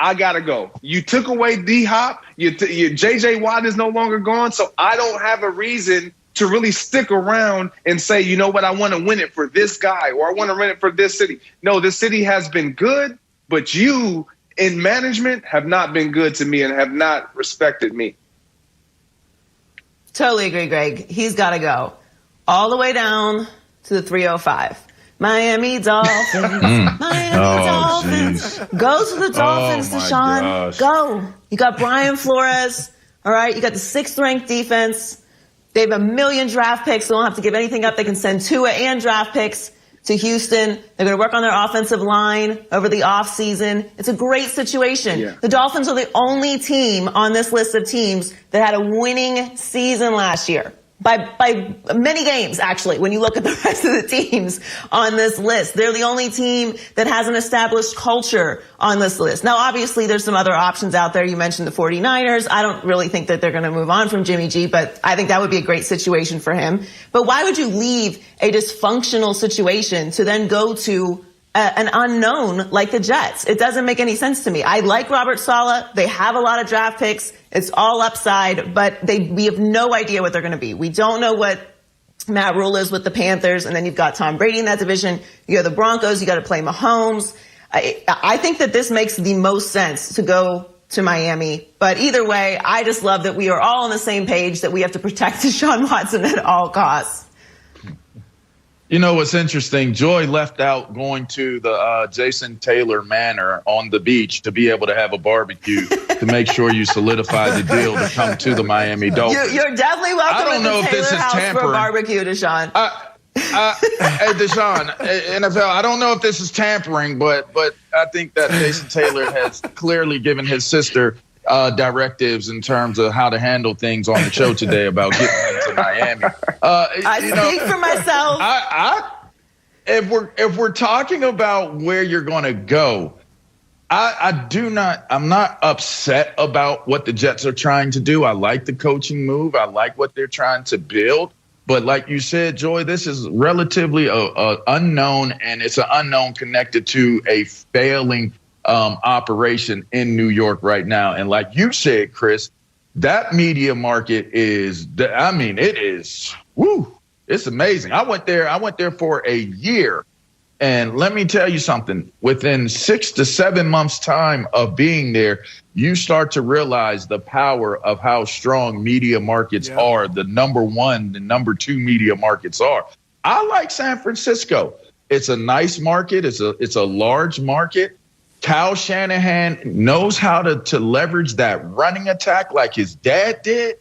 I got to go. You took away D-Hop. Your J.J. Watt is no longer gone, so I don't have a reason to really stick around and say, you know what, I want to win it for this guy or I want to win it for this city. No, this city has been good, but you in management have not been good to me and have not respected me. Totally agree, Greg. He's got to go all the way down to the 305. Miami Dolphins. Miami Dolphins. Geez. Go to the Dolphins, Deshaun. Gosh. Go. You got Brian Flores. All right. You got the 6th-ranked defense. They have 1 million draft picks. They don't have to give anything up. They can send Tua and draft picks to Houston. They're going to work on their offensive line over the offseason. It's a great situation. Yeah. The Dolphins are the only team on this list of teams that had a winning season last year. By many games, actually, when you look at the rest of the teams on this list. They're the only team that has an established culture on this list. Now, obviously, there's some other options out there. You mentioned the 49ers. I don't really think that they're going to move on from Jimmy G, but I think that would be a great situation for him. But why would you leave a dysfunctional situation to then go to an unknown like the Jets? It doesn't make any sense to me. I like Robert Saleh. They have a lot of draft picks. It's all upside, but we have no idea what they're going to be. We don't know what Matt Rule is with the Panthers, and then you've got Tom Brady in that division. You have the Broncos. You got to play Mahomes. I think that this makes the most sense to go to Miami. But either way, I just love that we are all on the same page, that we have to protect Deshaun Watson at all costs. You know what's interesting? Joy left out going to the Jason Taylor Manor on the beach to be able to have a barbecue to make sure you solidify the deal to come to the Miami Dolphins. You're definitely welcome to the Taylor house tampering. For a barbecue, Deshaun. Hey, Deshaun, NFL, I don't know if this is tampering, but I think that Jason Taylor has clearly given his sister directives in terms of how to handle things on the show today about getting into Miami. I speak for myself. If we're talking about where you're going to go, I'm not upset about what the Jets are trying to do. I like the coaching move. I like what they're trying to build. But like you said, Joy, this is relatively unknown, and it's an unknown connected to a failing operation in New York right now. And like you said, Chris, that media market is, it is, it's amazing. I went there for a year. And let me tell you something, within 6 to 7 months time of being there, you start to realize the power of how strong media markets are. The number 1, the number 2 media markets are. I like San Francisco. It's a nice market. It's a large market. Kyle Shanahan knows how to leverage that running attack like his dad did.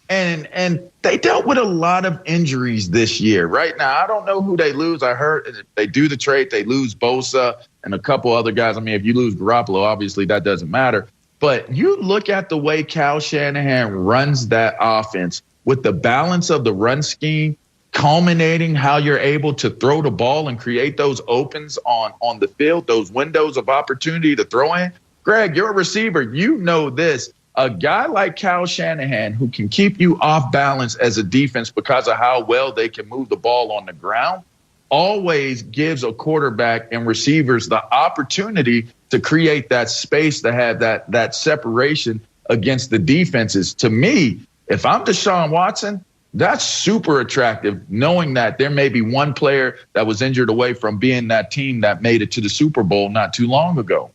And they dealt with a lot of injuries this year. Right now, I don't know who they lose. I heard they do the trade. They lose Bosa and a couple other guys. I mean, if you lose Garoppolo, obviously that doesn't matter. But you look at the way Kyle Shanahan runs that offense with the balance of the run scheme, culminating how you're able to throw the ball and create those opens on the field, those windows of opportunity to throw in. Greg, you're a receiver. You know this. A guy like Kyle Shanahan, who can keep you off balance as a defense because of how well they can move the ball on the ground, always gives a quarterback and receivers the opportunity to create that space, to have that separation against the defenses. To me, if I'm Deshaun Watson, That's super attractive, knowing that there may be one player that was injured away from being that team that made it to the Super Bowl not too long ago.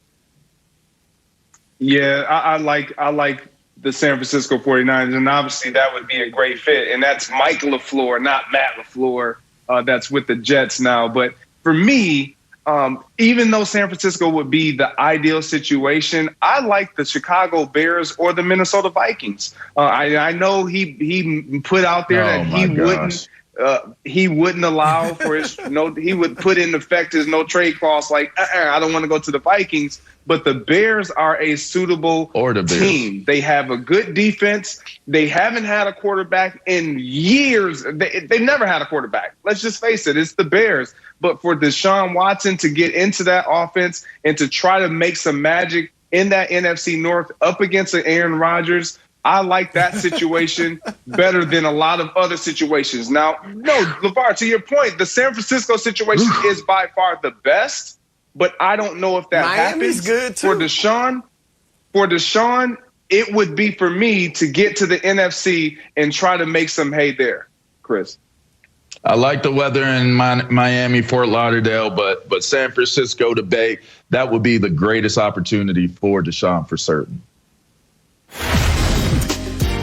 Yeah, I like the San Francisco 49ers, and obviously that would be a great fit. And that's Mike LaFleur, not Matt LaFleur, that's with the Jets now. But for me, even though San Francisco would be the ideal situation, I like the Chicago Bears or the Minnesota Vikings. I know he put out there that he wouldn't allow for his he would put in effect his no trade clause. Like, I don't want to go to the Vikings. But the Bears are a suitable team. They have a good defense. They haven't had a quarterback in years. They never had a quarterback. Let's just face it. It's the Bears. But for Deshaun Watson to get into that offense and to try to make some magic in that NFC North up against Aaron Rodgers, I like that situation better than a lot of other situations. Now, no, LeVar, to your point, the San Francisco situation is by far the best. But I don't know if that Miami's happens. Good too. For Deshaun, it would be for me to get to the NFC and try to make some hay there, Chris. I like the weather in Miami, Fort Lauderdale, but San Francisco to Bay, that would be the greatest opportunity for Deshaun for certain.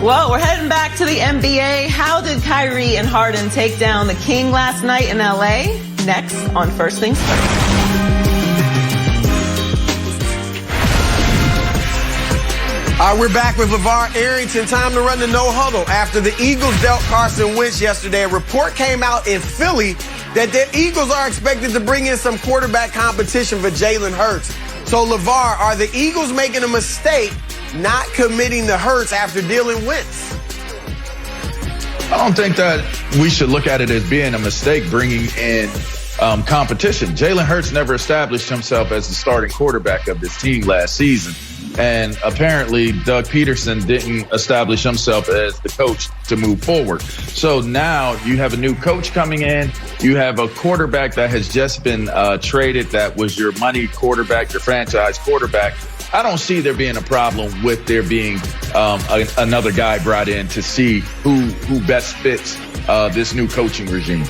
Well, we're heading back to the NBA. How did Kyrie and Harden take down the King last night in LA? Next on First Things First. We're back with LeVar Arrington. Time to run the no huddle. After the Eagles dealt Carson Wentz yesterday, a report came out in Philly that the Eagles are expected to bring in some quarterback competition for Jalen Hurts. So, LeVar, are the Eagles making a mistake not committing to Hurts after dealing Wentz? I don't think that we should look at it as being a mistake bringing in competition. Jalen Hurts never established himself as the starting quarterback of this team last season. And apparently Doug Peterson didn't establish himself as the coach to move forward. So now you have a new coach coming in. You have a quarterback that has just been traded that was your money quarterback, your franchise quarterback. I don't see there being a problem with there being another guy brought in to see who best fits this new coaching regime.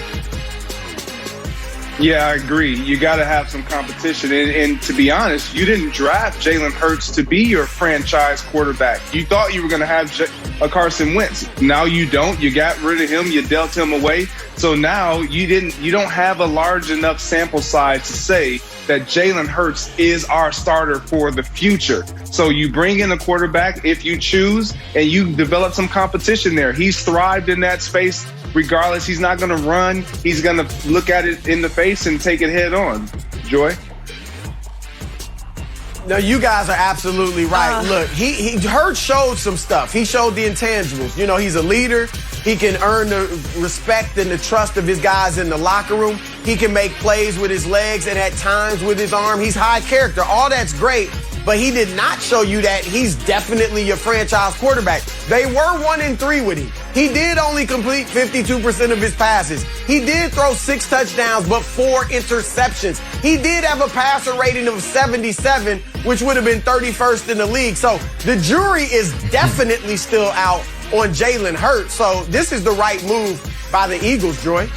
Yeah, I agree. You got to have some competition. And to be honest, you didn't draft Jalen Hurts to be your franchise quarterback. You thought you were going to have a Carson Wentz. Now you don't. You got rid of him. You dealt him away. So now you don't have a large enough sample size to say that Jalen Hurts is our starter for the future. So you bring in a quarterback if you choose, and you develop some competition there. He's thrived in that space. Regardless, he's not going to run. He's going to look at it in the face and take it head on. Joy? No, you guys are absolutely right. Look, Hurts showed some stuff. He showed the intangibles. You know, he's a leader. He can earn the respect and the trust of his guys in the locker room. He can make plays with his legs and at times with his arm. He's high character. All that's great. But he did not show you that he's definitely your franchise quarterback. They were 1-3 with him. He did only complete 52% of his passes. He did throw 6 touchdowns, but 4 interceptions. He did have a passer rating of 77, which would have been 31st in the league. So the jury is definitely still out on Jalen Hurts. So this is the right move by the Eagles, Joy.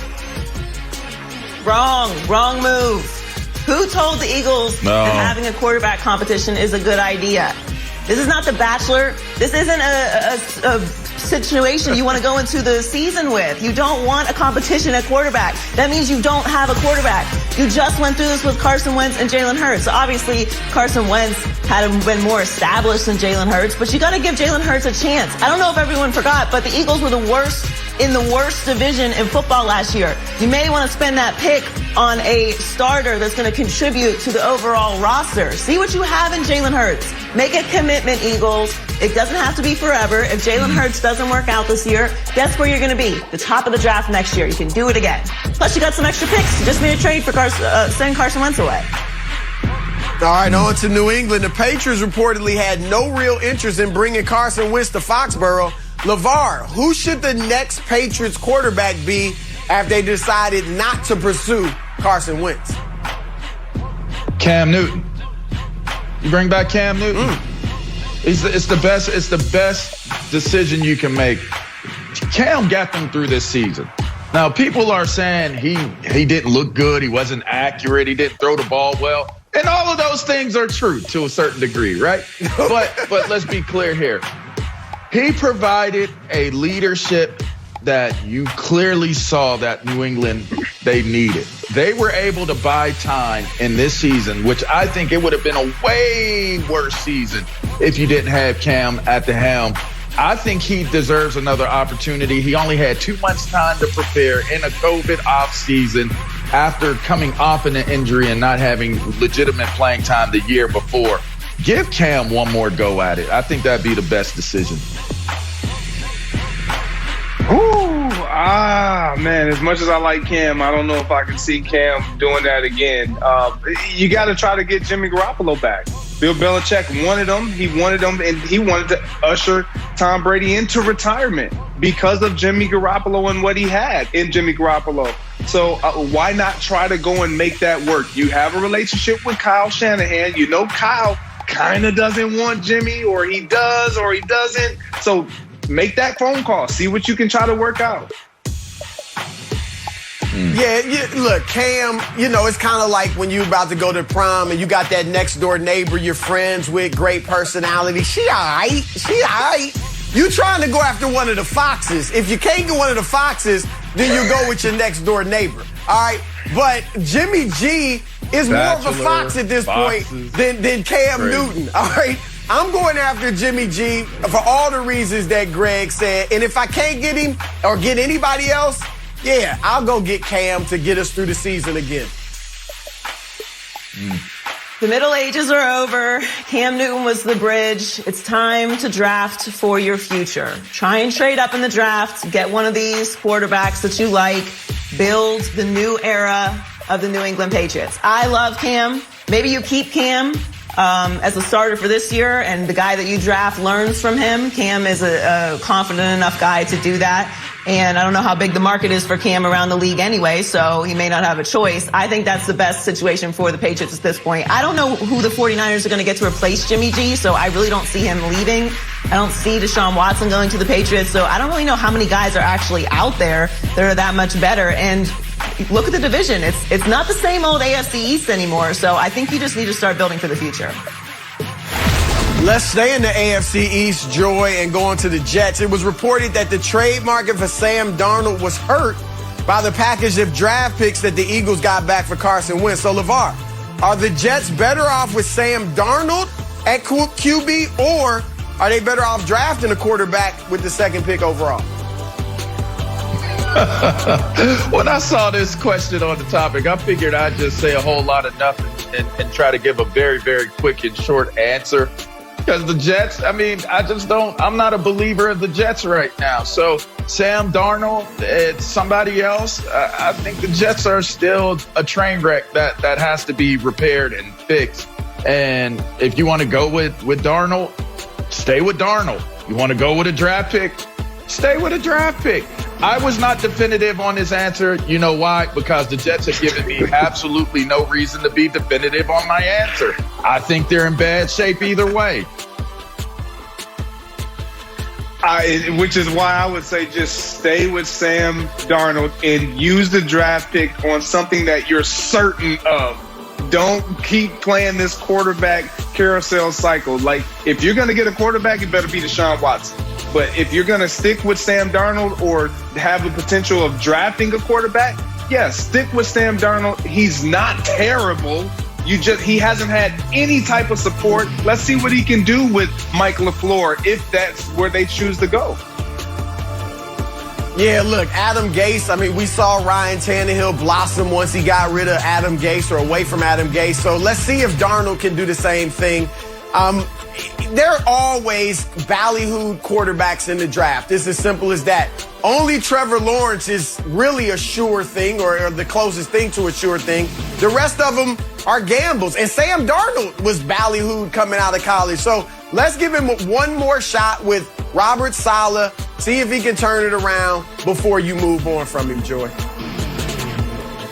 Wrong move. Who told the Eagles that having a quarterback competition is a good idea? This is not The Bachelor. This isn't a situation you want to go into the season with. You don't want a competition at quarterback. That means you don't have a quarterback. You just went through this with Carson Wentz and Jalen Hurts. So obviously, Carson Wentz had been more established than Jalen Hurts, but you got to give Jalen Hurts a chance. I don't know if everyone forgot, but the Eagles were the worst in the worst division in football last year. You may want to spend that pick on a starter that's going to contribute to the overall roster. See what you have in Jalen Hurts. Make a commitment, Eagles. It doesn't have to be forever. If Jalen Hurts doesn't work out this year, guess where you're going to be? The top of the draft next year. You can do it again. Plus, you got some extra picks. You just made a trade for send Carson Wentz away. All right, on to New England. The Patriots reportedly had no real interest in bringing Carson Wentz to Foxborough. LeVar, who should the next Patriots quarterback be after they decided not to pursue Carson Wentz? Cam Newton. You bring back Cam Newton. It's the best decision you can make Cam got them through this season. Now, people are saying he didn't look good, he wasn't accurate, he didn't throw the ball well. And all of those things are true to a certain degree, right? But let's be clear here. He provided a leadership that you clearly saw that New England, they needed. They were able to buy time in this season, which I think it would have been a way worse season if you didn't have Cam at the helm. I think he deserves another opportunity. He only had 2 months time to prepare in a COVID off season after coming off an injury and not having legitimate playing time the year before. Give Cam one more go at it. I think that'd be the best decision. Man, as much as I like Cam, I don't know if I can see Cam doing that again. You got to try to get Jimmy Garoppolo back. Bill Belichick wanted him. He wanted him, and he wanted to usher Tom Brady into retirement because of Jimmy Garoppolo and what he had in Jimmy Garoppolo. So why not try to go and make that work? You have a relationship with Kyle Shanahan. You know Kyle kind of doesn't want Jimmy, or he does, or he doesn't. So make that phone call. See what you can try to work out. Yeah, look, Cam, it's kind of like when you're about to go to prom and you got that next door neighbor you're friends with, great personality. She all right. You trying to go after one of the foxes. If you can't get one of the foxes, then you go with your next door neighbor. All right? But Jimmy G is more of a fox at this point than Cam Newton. All right? I'm going after Jimmy G for all the reasons that Greg said. And if I can't get him or get anybody else, yeah, I'll go get Cam to get us through the season again. The Middle Ages are over. Cam Newton was the bridge. It's time to draft for your future. Try and trade up in the draft. Get one of these quarterbacks that you like. Build the new era of the New England Patriots. I love Cam. Maybe you keep Cam as a starter for this year, and the guy that you draft learns from him. Cam is a confident enough guy to do that. And I don't know how big the market is for Cam around the league anyway, so he may not have a choice. I think that's the best situation for the Patriots at this point. I don't know who the 49ers are going to get to replace Jimmy G, so I really don't see him leaving. I don't see Deshaun Watson going to the Patriots, so I don't really know how many guys are actually out there that are that much better. And look at the division. It's not the same old AFC East anymore, so I think you just need to start building for the future. Let's stay in the AFC East, Joy, and go on to the Jets. It was reported that the trade market for Sam Darnold was hurt by the package of draft picks that the Eagles got back for Carson Wentz. So, LeVar, are the Jets better off with Sam Darnold at QB, or are they better off drafting a quarterback with the second pick overall? When I saw this question on the topic, I figured I'd just say a whole lot of nothing and try to give a very, very quick and short answer. Because the Jets, I'm not a believer of the Jets right now. So Sam Darnold, it's somebody else. I think the Jets are still a train wreck that has to be repaired and fixed. And if you want to go with Darnold, stay with Darnold. You want to go with a draft pick, stay with a draft pick. I was not definitive on this answer. You know why? Because the Jets have given me absolutely no reason to be definitive on my answer. I think they're in bad shape either way. Which is why I would say just stay with Sam Darnold and use the draft pick on something that you're certain of. Don't keep playing this quarterback carousel cycle. Like, if you're going to get a quarterback, it better be Deshaun Watson. But if you're going to stick with Sam Darnold or have the potential of drafting a quarterback, yes, stick with Sam Darnold. He's not terrible. He hasn't had any type of support. Let's see what he can do with Mike LaFleur if that's where they choose to go. Yeah, look, Adam Gase, we saw Ryan Tannehill blossom once he got rid of Adam Gase or away from Adam Gase. So let's see if Darnold can do the same thing. There are always ballyhooed quarterbacks in the draft. It's as simple as that. Only Trevor Lawrence is really a sure thing or the closest thing to a sure thing. The rest of them are gambles. And Sam Darnold was ballyhooed coming out of college. So let's give him one more shot with Robert Saleh. See if he can turn it around before you move on from him, Joy.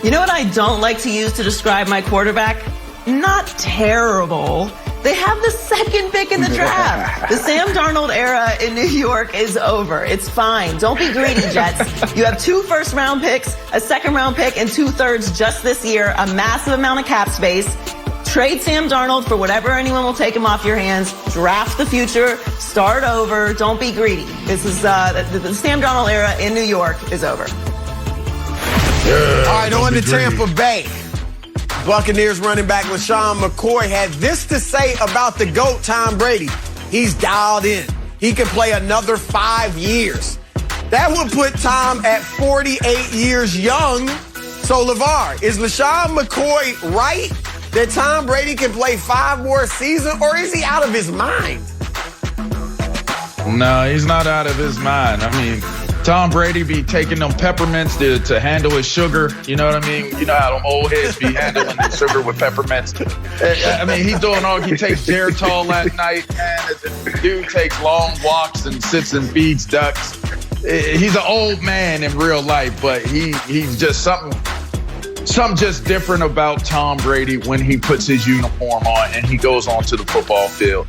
You know what I don't like to use to describe my quarterback? Not terrible. They have the second pick in the draft. The Sam Darnold era in New York is over. It's fine. Don't be greedy, Jets. You have 2 first-round picks, a second-round pick, and 2/3 just this year, a massive amount of cap space. Trade Sam Darnold for whatever anyone will take him off your hands. Draft the future. Start over. Don't be greedy. This is the Sam Darnold era in New York is over. All right, on to Tampa Bay. Buccaneers running back LaShawn McCoy had this to say about the GOAT, Tom Brady. He's dialed in. He can play another 5 years. That would put Tom at 48 years young. So, LeVar, is LaShawn McCoy right that Tom Brady can play 5 more seasons, or is he out of his mind? No, he's not out of his mind. I mean, Tom Brady be taking them peppermints to handle his sugar. You know what I mean? You know how them old heads be handling the sugar with peppermints. I mean, he's doing all. He takes Geritol at night, man. The dude takes long walks and sits and feeds ducks. He's an old man in real life, but he's just something just different about Tom Brady when he puts his uniform on and he goes onto the football field.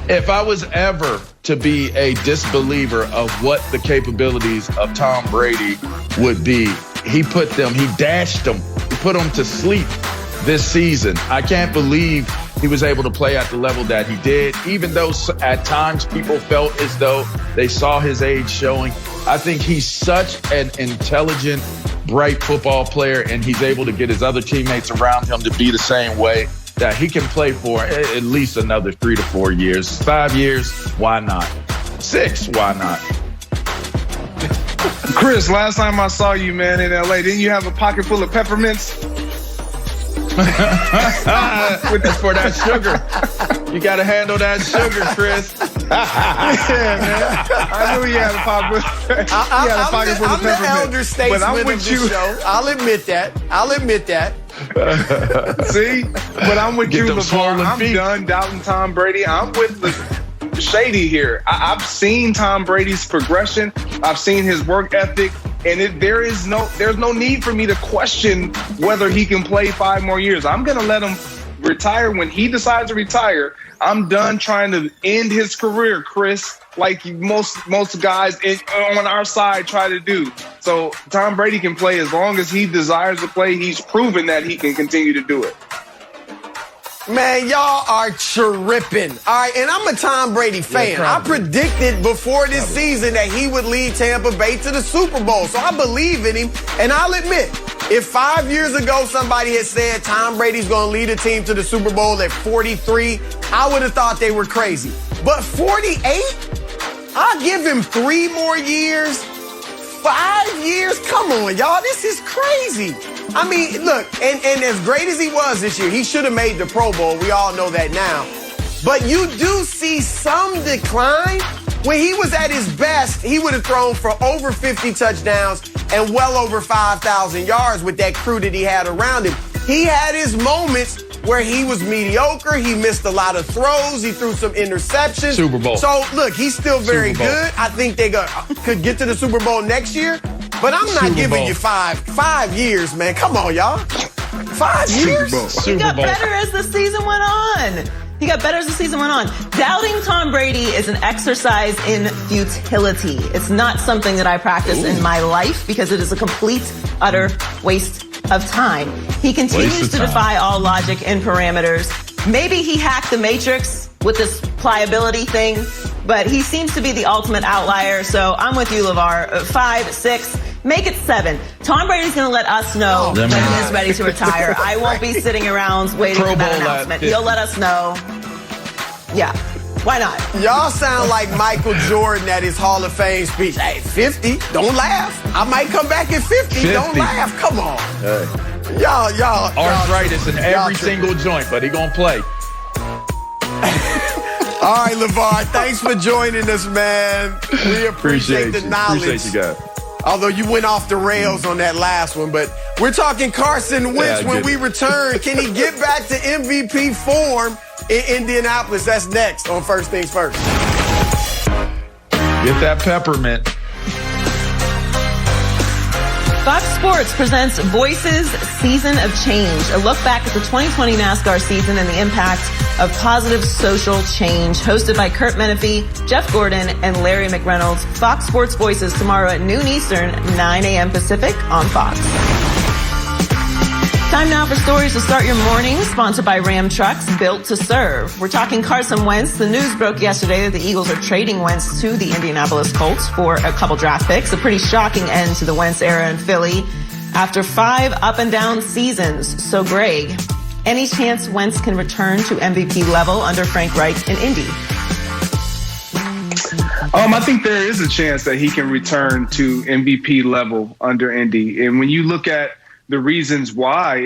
If I was ever to be a disbeliever of what the capabilities of Tom Brady would be, he dashed them, he put them to sleep this season. I can't believe he was able to play at the level that he did, even though at times people felt as though they saw his age showing. I think he's such an intelligent, bright football player, and he's able to get his other teammates around him to be the same way, that he can play for at least another 3 to 4 years. 5 years, why not? 6, why not? Chris, last time I saw you, man, in LA, didn't you have a pocket full of peppermints? For that sugar. You got to handle that sugar, Chris. Yeah, man. I knew you had a pocket full of peppermints. I'm the elder statesman of this show. I'll admit that. See? But I'm with you, LeVar. I'm done doubting Tom Brady. I'm with the Shady here. I've seen Tom Brady's progression. I've seen his work ethic. And there's no need for me to question whether he can play 5 more years. I'm going to let him retire when he decides to retire. I'm done trying to end his career, Chris, like most guys on our side try to do. So Tom Brady can play as long as he desires to play. He's proven that he can continue to do it. Man, y'all are tripping. All right, and I'm a Tom Brady fan. Yeah, I predicted before this season that he would lead Tampa Bay to the Super Bowl, so I believe in him. And I'll admit, if 5 years ago somebody had said Tom Brady's going to lead a team to the Super Bowl at 43, I would have thought they were crazy. But 48? I'll give him 3 more years. 5 years? Come on, y'all. This is crazy. I mean, look, and as great as he was this year, he should have made the Pro Bowl. We all know that now. But you do see some decline. When he was at his best, he would have thrown for over 50 touchdowns and well over 5,000 yards with that crew that he had around him. He had his moments where he was mediocre. He missed a lot of throws. He threw some interceptions. Super Bowl. So, look, he's still very good. I think they could get to the Super Bowl next year. But I'm not giving you 5 years, man. Come on, y'all. 5 years? He got better as the season went on. Doubting Tom Brady is an exercise in futility. It's not something that I practice in my life because it is a complete, utter waste of time. He continues to defy all logic and parameters. Maybe he hacked the Matrix with this pliability thing, but he seems to be the ultimate outlier. So I'm with you, LeVar. 5, 6, make it 7. Tom Brady's going to let us know when he's ready to retire. I won't be sitting around waiting for that announcement. He'll let us know. Yeah. Why not? Y'all sound like Michael Jordan at his Hall of Fame speech. Hey, 50, don't laugh. I might come back at 50. Don't laugh. Come on. Y'all. Arthritis in every single joint, but he gonna play. All right, LeVar, thanks for joining us, man. We appreciate the knowledge. Appreciate you guys. Although you went off the rails on that last one, but we're talking Carson Wentz when we return. Can he get back to MVP form in Indianapolis? That's next on First Things First. Get that peppermint. Fox Sports presents Voices Season of Change, a look back at the 2020 NASCAR season and the impact of positive social change, hosted by Kurt Menefee, Jeff Gordon, and Larry McReynolds. Fox Sports Voices tomorrow at noon Eastern, 9 a.m. Pacific on Fox. Time now for stories to start your morning, sponsored by Ram Trucks, built to serve. We're talking Carson Wentz. The news broke yesterday that the Eagles are trading Wentz to the Indianapolis Colts for a couple draft picks. A pretty shocking end to the Wentz era in Philly after 5 up-and-down seasons. So, Greg, any chance Wentz can return to MVP level under Frank Wright in Indy? I think there is a chance that he can return to MVP level under Indy. And when you look at the reasons why,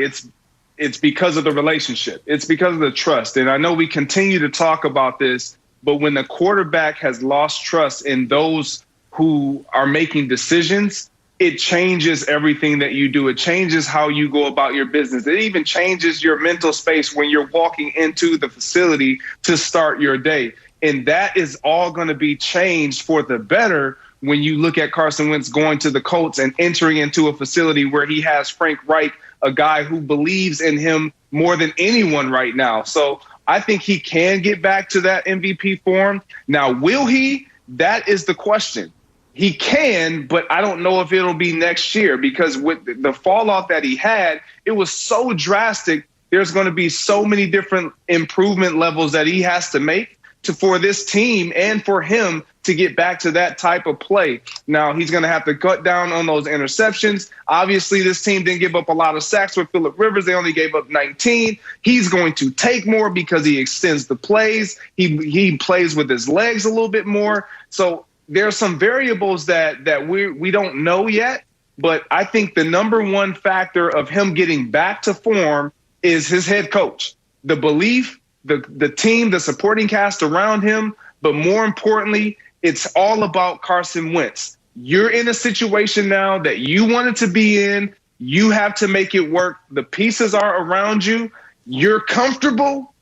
it's because of the relationship. It's because of the trust. And I know we continue to talk about this, but when the quarterback has lost trust in those who are making decisions, it changes everything that you do. It changes how you go about your business. It even changes your mental space when you're walking into the facility to start your day. And that is all going to be changed for the better when you look at Carson Wentz going to the Colts and entering into a facility where he has Frank Wright, a guy who believes in him more than anyone right now. So I think he can get back to that MVP form. Now, will he? That is the question. He can, but I don't know if it'll be next year, because with the fall off that he had, it was so drastic. There's going to be so many different improvement levels that he has to make for this team and for him to get back to that type of play. Now, he's going to have to cut down on those interceptions. Obviously, this team didn't give up a lot of sacks with Phillip Rivers. They only gave up 19. He's going to take more because he extends the plays. He plays with his legs a little bit more. So there are some variables that we don't know yet, but I think the number one factor of him getting back to form is his head coach, the belief, the team, the supporting cast around him. But more importantly, it's all about Carson Wentz. You're in a situation now that you wanted to be in. You have to make it work. The pieces are around you. You're comfortable.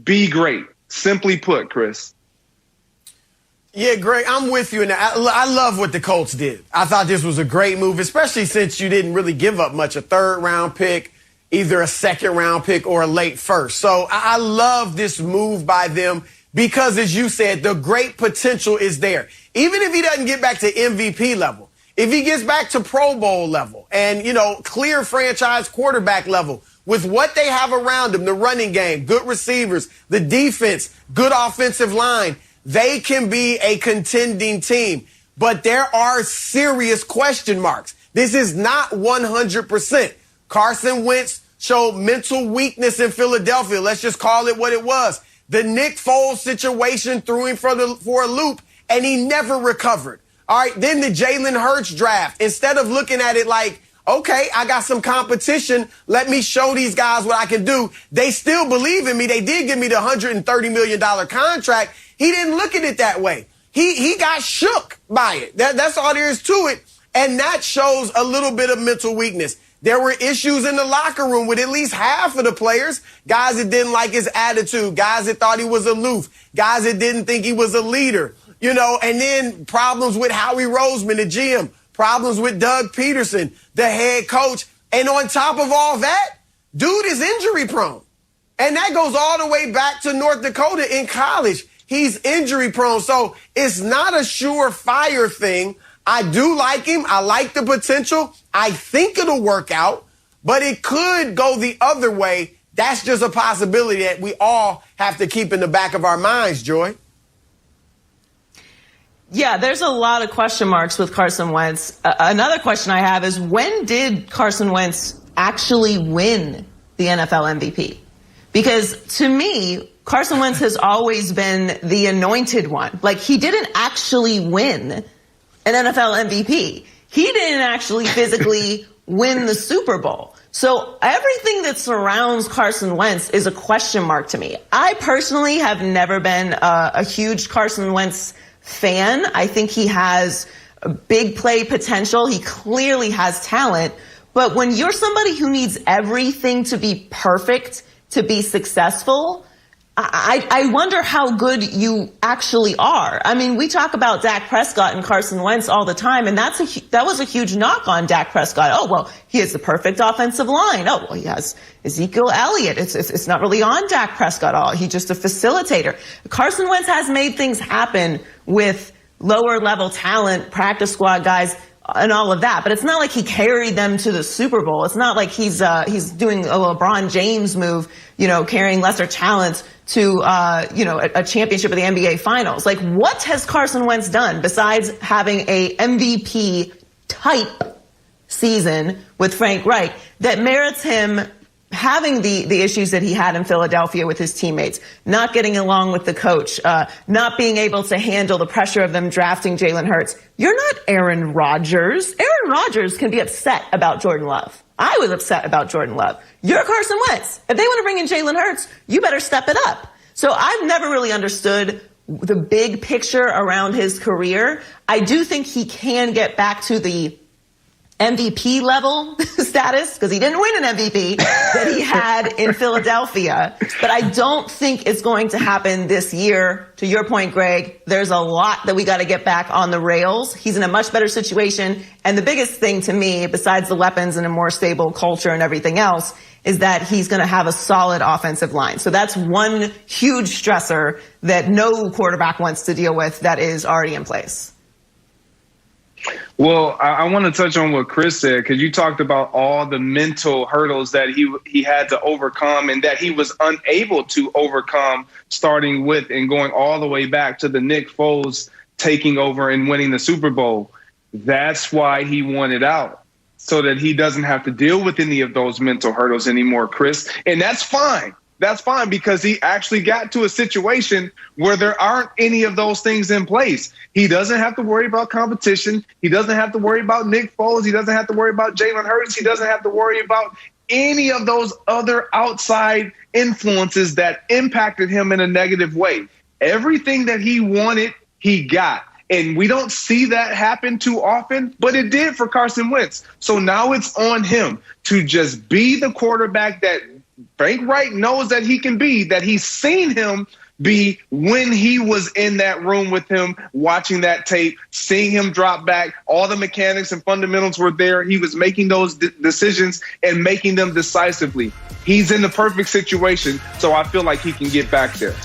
Be great. Simply put, Chris. Yeah, Greg, I'm with you. And I love what the Colts did. I thought this was a great move, especially since you didn't really give up much, a 3rd-round pick, either a 2nd-round pick or a late first. So I love this move by them because, as you said, the great potential is there. Even if he doesn't get back to MVP level, if he gets back to Pro Bowl level and, clear franchise quarterback level, with what they have around him, the running game, good receivers, the defense, good offensive line, they can be a contending team. But there are serious question marks. This is not 100%. Carson Wentz showed mental weakness in Philadelphia. Let's just call it what it was. The Nick Foles situation threw him for a loop, and he never recovered. All right, then the Jalen Hurts draft. Instead of looking at it like, okay, I got some competition, let me show these guys what I can do, they still believe in me. They did give me the $130 million contract. He didn't look at it that way. He got shook by it. That's all there is to it. And that shows a little bit of mental weakness. There were issues in the locker room with at least half of the players, guys that didn't like his attitude, guys that thought he was aloof, guys that didn't think he was a leader, and then problems with Howie Roseman, the GM, problems with Doug Peterson, the head coach. And on top of all that, dude is injury prone. And that goes all the way back to North Dakota in college. He's injury prone. So it's not a surefire thing. I do like him. I like the potential. I think it'll work out, but it could go the other way. That's just a possibility that we all have to keep in the back of our minds, Joy. Yeah, there's a lot of question marks with Carson Wentz. Another question I have is, when did Carson Wentz actually win the NFL MVP? Because to me, Carson Wentz has always been the anointed one. Like, he didn't actually win an NFL MVP. He didn't actually physically win the Super Bowl. So everything that surrounds Carson Wentz is a question mark to me. I personally have never been a huge Carson Wentz fan. I think he has a big play potential. He clearly has talent. But when you're somebody who needs everything to be perfect to be successful, I wonder how good you actually are. I mean, we talk about Dak Prescott and Carson Wentz all the time, and that was a huge knock on Dak Prescott. Oh, well, he has the perfect offensive line. Oh, well, he has Ezekiel Elliott. It's not really on Dak Prescott at all. He's just a facilitator. Carson Wentz has made things happen with lower level talent, practice squad guys, and all of that. But it's not like he carried them to the Super Bowl. It's not like he's doing a LeBron James move, carrying lesser talent to, a championship of the NBA Finals. Like, what has Carson Wentz done besides having a MVP type season with Frank Wright that merits him having the issues that he had in Philadelphia with his teammates, not getting along with the coach, not being able to handle the pressure of them drafting Jalen Hurts? You're not Aaron Rodgers. Aaron Rodgers can be upset about Jordan Love. I was upset about Jordan Love. You're Carson Wentz. If they want to bring in Jalen Hurts, you better step it up. So I've never really understood the big picture around his career. I do think he can get back to the MVP level status, because he didn't win an MVP, that he had in Philadelphia. But I don't think it's going to happen this year. To your point, Greg, there's a lot that we got to get back on the rails. He's in a much better situation. And the biggest thing to me, besides the weapons and a more stable culture and everything else, is that he's going to have a solid offensive line. So that's one huge stressor that no quarterback wants to deal with that is already in place. Well, I want to touch on what Chris said, because you talked about all the mental hurdles that he had to overcome and that he was unable to overcome, starting with and going all the way back to the Nick Foles taking over and winning the Super Bowl. That's why he wanted out, so that he doesn't have to deal with any of those mental hurdles anymore, Chris. And that's fine. That's fine, because he actually got to a situation where there aren't any of those things in place. He doesn't have to worry about competition. He doesn't have to worry about Nick Foles. He doesn't have to worry about Jalen Hurts. He doesn't have to worry about any of those other outside influences that impacted him in a negative way. Everything that he wanted, he got. And we don't see that happen too often, but it did for Carson Wentz. So now it's on him to just be the quarterback that Frank Wright knows that he can be, that he's seen him be when he was in that room with him, watching that tape, seeing him drop back. All the mechanics and fundamentals were there. He was making those decisions and making them decisively. He's in the perfect situation, so I feel like he can get back there.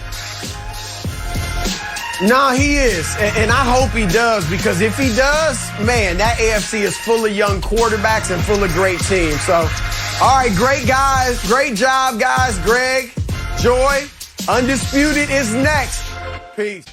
No, he is. And I hope he does, because if he does, man, that AFC is full of young quarterbacks and full of great teams. So, all right, great guys. Great job, guys. Greg, Joy, Undisputed is next. Peace.